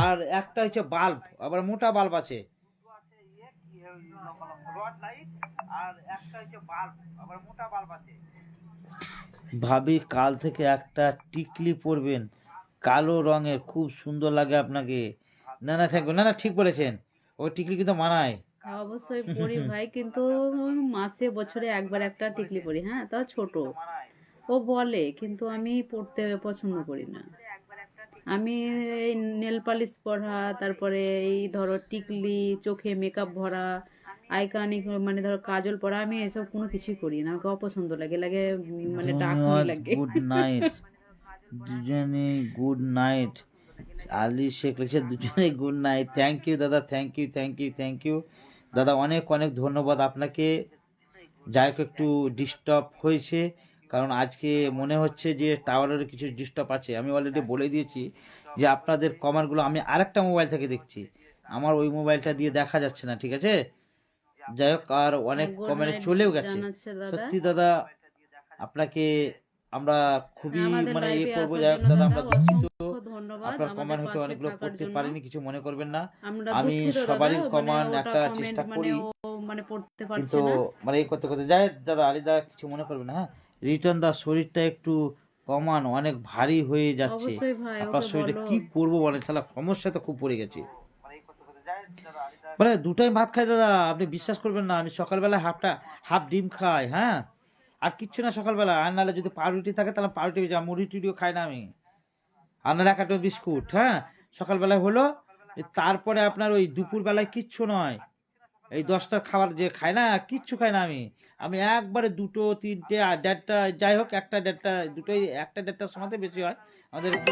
আর একটা হচ্ছে বাল্ব, আবার মোটা বাল্ব আছে। ভাবি কাল থেকে একটা টিকলি পরবেন, কালো রঙের, খুব সুন্দর লাগে আপনাকে। না না থ্যাংক, না না ঠিক বলেছেন, ও টিকলি কিন্তু মানায়। অবশ্যই পড়ি ভাই, কিন্তু মাসে বছরে একবার একটা টিকলি পরি, হ্যাঁ, তাও ছোট। ও বলে, কিন্তু আমি পড়তে পছন্দ করি না। আমি এই নেল পালিশ পরা, তারপরে এই ধরো টিকলি, চোখে মেকআপ ভরা, আইকনিক মানে ধরো কাজল পরা, আমি এসব কোনো কিছুই করি না, আমাকে অপছন্দ লাগে, লাগে মানে ডাকুনি ধন্যবাদ, লাগে। গুড নাইট দুজনে, গুড নাইট। আলী শেখ লিখছে দুজনে গুড নাইট। থ্যাংক ইউ দাদা, thank you thank you thank you দাদা, অনেক অনেক ধন্যবাদ আপনাকে। যাই হোক একটু ডিস্টার্ব হয়েছে, কারণ আজকে মনে হচ্ছে যে টাওয়ারের কিছু ডিস্টার্ব আছে। আমি অলরেডি বলে দিয়েছি যে আপনাদের কমেন্টগুলো আমি আরেকটা মোবাইল থেকে দেখছি, আমার ওই মোবাইলটা দিয়ে দেখা যাচ্ছে না, ঠিক আছে? যাই হোক, আর অনেক গুড কমেন্ট নাইট চলেও গেছে। জানাচ্ছে দাদা। সত্যি দাদা আপনাকে আমরা খুবই আমাদের মানে লাইভে করবো। আসার যাই হোক জন্য দাদা, দাদা আমরা দুঃখিত, অসংখ্য ধন্যবাদ আপনার আমাদের কমেন্ট হয়তো পাশে অনেকগুলো থাকার পড়তে জন্য। পারিনি, কিছু মনে করবেন না। আমরা আমি দুঃখিত দাদা, সবারই মানে কমেন্ট ওটা একটা কমেন্ট চেষ্টা মানে করি, ও মানে পড়তে কিন্তু পারছে না। মানে এই করতে করতে যাই দাদা। আলিদা কিছু মনে করবেন না, হ্যাঁ? রিটার্ন দা শরীরটা একটু কমান, অনেক ভারী হয়ে যাচ্ছে। অবশ্যই ভাই, আপনার ওকে শরীরে বলো। কি করবো বলেন, তাহলে সমস্যা তো খুব পড়ে গেছে। মানে দুটাই ভাত খাই দাদা, আপনি বিশ্বাস করবেন না। আমি সকালবেলা হাফ ডিম খাই, হ্যাঁ, আর কিচ্ছু না সকালবেলা। আর নাহলে যদি পাউরুটি থাকে তাহলে পাউরুটি ভেজা, মুড়ি টুড়িও খাই না আমি। আর নাহলে একটা বিস্কুট, হ্যাঁ, সকালবেলায় হলো। তারপরে আপনার ওই দুপুর বেলায় কিচ্ছু নয়, এই 10টার খাবার যে খাই না, কিচ্ছু খাই না আমি। আমি একবারে 2টো 3টে আর 1:30, যাই হোক 1টা 1:30, দুটোই 1টা 1:30টার সময় বেশি হয় আমাদের একটু।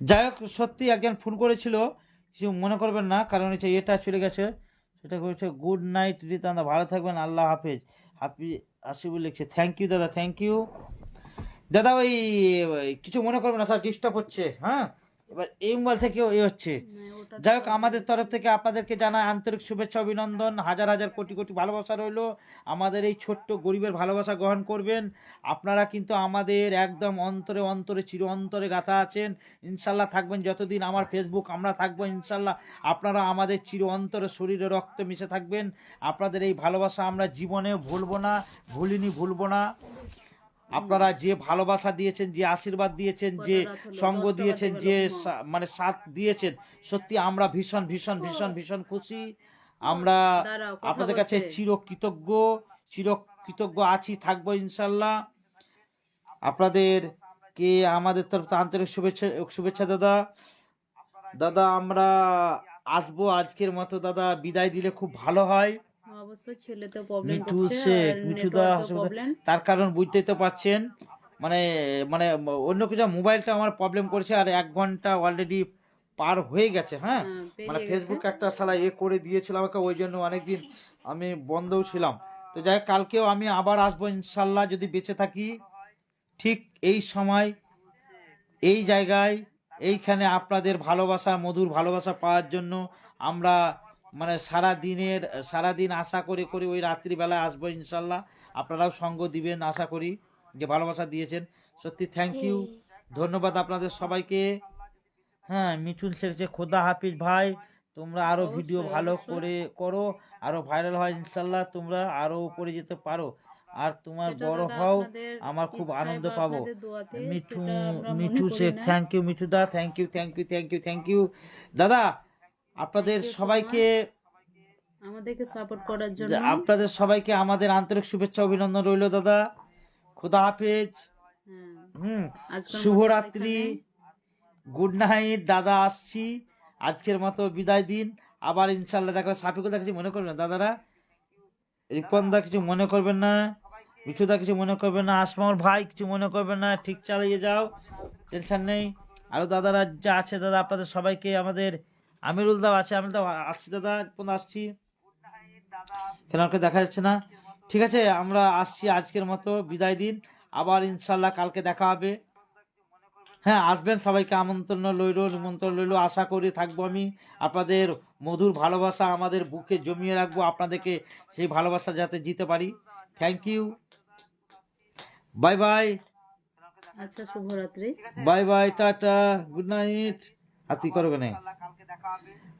যাই হোক, সত্যি একজন ফোন করেছিল, কিছু মনে করবেন না, কারণ হচ্ছে এটা চলে গেছে। সেটা হচ্ছে গুড নাইট রিতান্দা, ভালো থাকবেন, আল্লাহ হাফেজ। হাফি আসিবুল লিখছে থ্যাংক ইউ দাদা, থ্যাংক ইউ দাদা। ওই কিছু মনে করবেন না, স্যার ডিস্টার্ব হচ্ছে, হ্যাঁ? এবার এই মোবাইল থেকেও এই হচ্ছে। ওটা যাই হোক, আমাদের তরফ থেকে আপনাদেরকে জানাই আন্তরিক শুভেচ্ছা, অভিনন্দন, হাজার হাজার কোটি কোটি ভালোবাসা রইলো। আমাদের এই ছোট্ট গরিবের ভালোবাসা গ্রহণ করবেন। আপনারা কিন্তু আমাদের একদম অন্তরে অন্তরে চির অন্তরে গাথা আছেন, ইনশাল্লাহ থাকবেন যতদিন আমার ফেসবুক আমরা থাকবো। ইনশাল্লাহ আপনারা আমাদের চির অন্তরে শরীরে রক্ত মিশে থাকবেন। আপনাদের এই ভালোবাসা আমরা জীবনে ভুলবো না, ভুলবো না। আপনারা যে ভালোবাসা দিয়েছেন, যে আশীর্বাদ দিয়েছেন, যে সঙ্গ দিয়েছেন, যে মানে সাথ দিয়েছেন, সত্যি আমরা ভীষণ ভীষণ ভীষণ ভীষণ খুশি। আমরা আপনাদের কাছে চিরকৃতজ্ঞ আছি, থাকবো ইনশাল্লাহ। আপনাদেরকে আমাদের তরফ থেকে আন্তরিক শুভেচ্ছা দাদা। দাদা আমরা আসবো আজকের মতো, দাদা বিদায় দিলে খুব ভালো হয়। অবশ্যই ছেলেতে প্রবলেম মিঠু করছে শেখ, আর মিঠুদা নেটওয়ার্কের প্রবলেম। তার কারণ বুঝতেই তো পারছেন। মানে মানে অন্য কিছু, মোবাইলটা আমার প্রবলেম করছে, আর 1 ঘন্টা অলরেডি পার হয়ে গেছে, হ্যাঁ। মানে পেরিয়ে গেছে। ফেসবুক একটা শালা করে দিয়েছিল আমাকে, ওই জন্য অনেকদিন আমি বন্ধও ছিলাম। তো যাই হোক, কালকেও আমি আবার আসবো ইনশাল্লাহ, যদি বেঁচে থাকি। ঠিক এই সময়, এই জায়গায়, এইখানে আপনাদের ভালোবাসা, মধুর ভালোবাসা পাওয়ার জন্য আমরা মানে সারাদিন আশা করে ওই রাত্রিবেলায় আসবো ইনশাল্লাহ। আপনারাও সঙ্গ দিবেন আশা করি, যে ভালোবাসা দিয়েছেন। সত্যি থ্যাংক ইউ, ধন্যবাদ আপনাদের সবাইকে। হ্যাঁ, মিঠুন ছেড়েছে খোদা হাফিজ ভাই, তোমরা আরো ভিডিও ভালো করে করো, আরো ভাইরাল হয় ইনশাল্লাহ, তোমরা আরো উপরে যেতে পারো, আর তোমার বড় হও, আমার খুব আনন্দ পাবো। মিঠু শেখ থ্যাংক ইউ, মিঠু দা thank you thank you thank you thank you দাদা। আপনাদের সবাইকে, আমাদেরকে সাপোর্ট করার জন্য আপনাদের সবাইকে আমাদের আন্তরিক শুভেচ্ছা, অভিনন্দন রইল দাদা। খোদা হাফেজ, শুভরাত্রি, গুড নাইট দাদা। আসছি, আজকের মতো বিদায় দিন, আবার ইনশাল্লাহ দেখা। সাফিকুলদা কিছু মনে করবেন না দাদারা, রিপনদা কিছু মনে করবেন না, মিঠুদা কিছু মনে করবেন না, আসমাউর ভাই কিছু মনে করবেন না, ঠিক চালিয়ে যাও, টেনশন নেই। আরো দাদারা যা আছে দাদা, আপনাদের সবাইকে, আমাদের আমিরুল দাও আছে, আমি তো আসছি দাদা, আসছি, কেন ওকে দেখা যাচ্ছে না। ঠিক আছে, আমরা আসছি, আজকের মতো বিদায় দিন, আবার ইনশাল্লাহ কালকে দেখা হবে। হ্যাঁ, আসবেন, সবাইকে আমন্ত্রণ লইল, নিমন্ত্রণ লইল, আশা করি থাকবো আমি। আপনাদের মধুর ভালোবাসা আমাদের বুকে জমিয়ে রাখবো, আপনাদেরকে সেই ভালোবাসা যাতে জিতে পারি। Thank you, bye bye. আচ্ছা, শুভরাত্রি, bye bye, tata, good night. হাতি করবে না,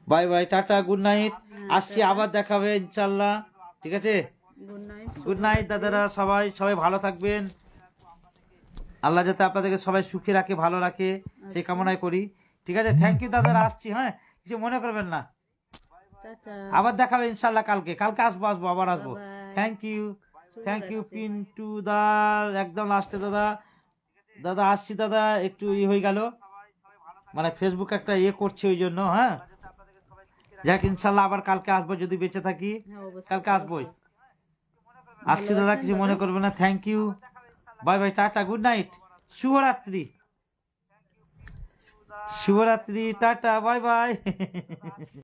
bye bye, tata, good night. আসছি, আবার দেখা হবে ইনশাল্লাহ, ঠিক আছে? গুড নাইট দাদারা, সবাই ভালো থাকবেন, আল্লাহ যাতে আপনাদেরকে সবাই সুখে রাখে, ভালো রাখে, সেই কামনাই করি। ঠিক আছে, থ্যাংক ইউ দাদারা, আসছি, হ্যাঁ, কিছু মনে করবেন না। আবার দেখাবে ইনশাল্লাহ, কালকে আসবো আবার আসবো। থ্যাংক ইউ পিন্টু দা, একদম লাস্টে দাদা আসছি দাদা, একটু হয়ে গেল, মানে ফেসবুক একটা করছে ওই জন্য, হ্যাঁ। যাক ইনশাল্লাহ আবার কালকে আসবো যদি বেঁচে থাকি, হ্যাঁ অবশ্যই কালকে আসবোই। আসছি ভালো দাদা, আছেন কিছু দাদা? মনে করবে না। Thank you, bye bye, tata, good night, শুভরাত্রি, শুভরাত্রি, টাটা, বাই বাই।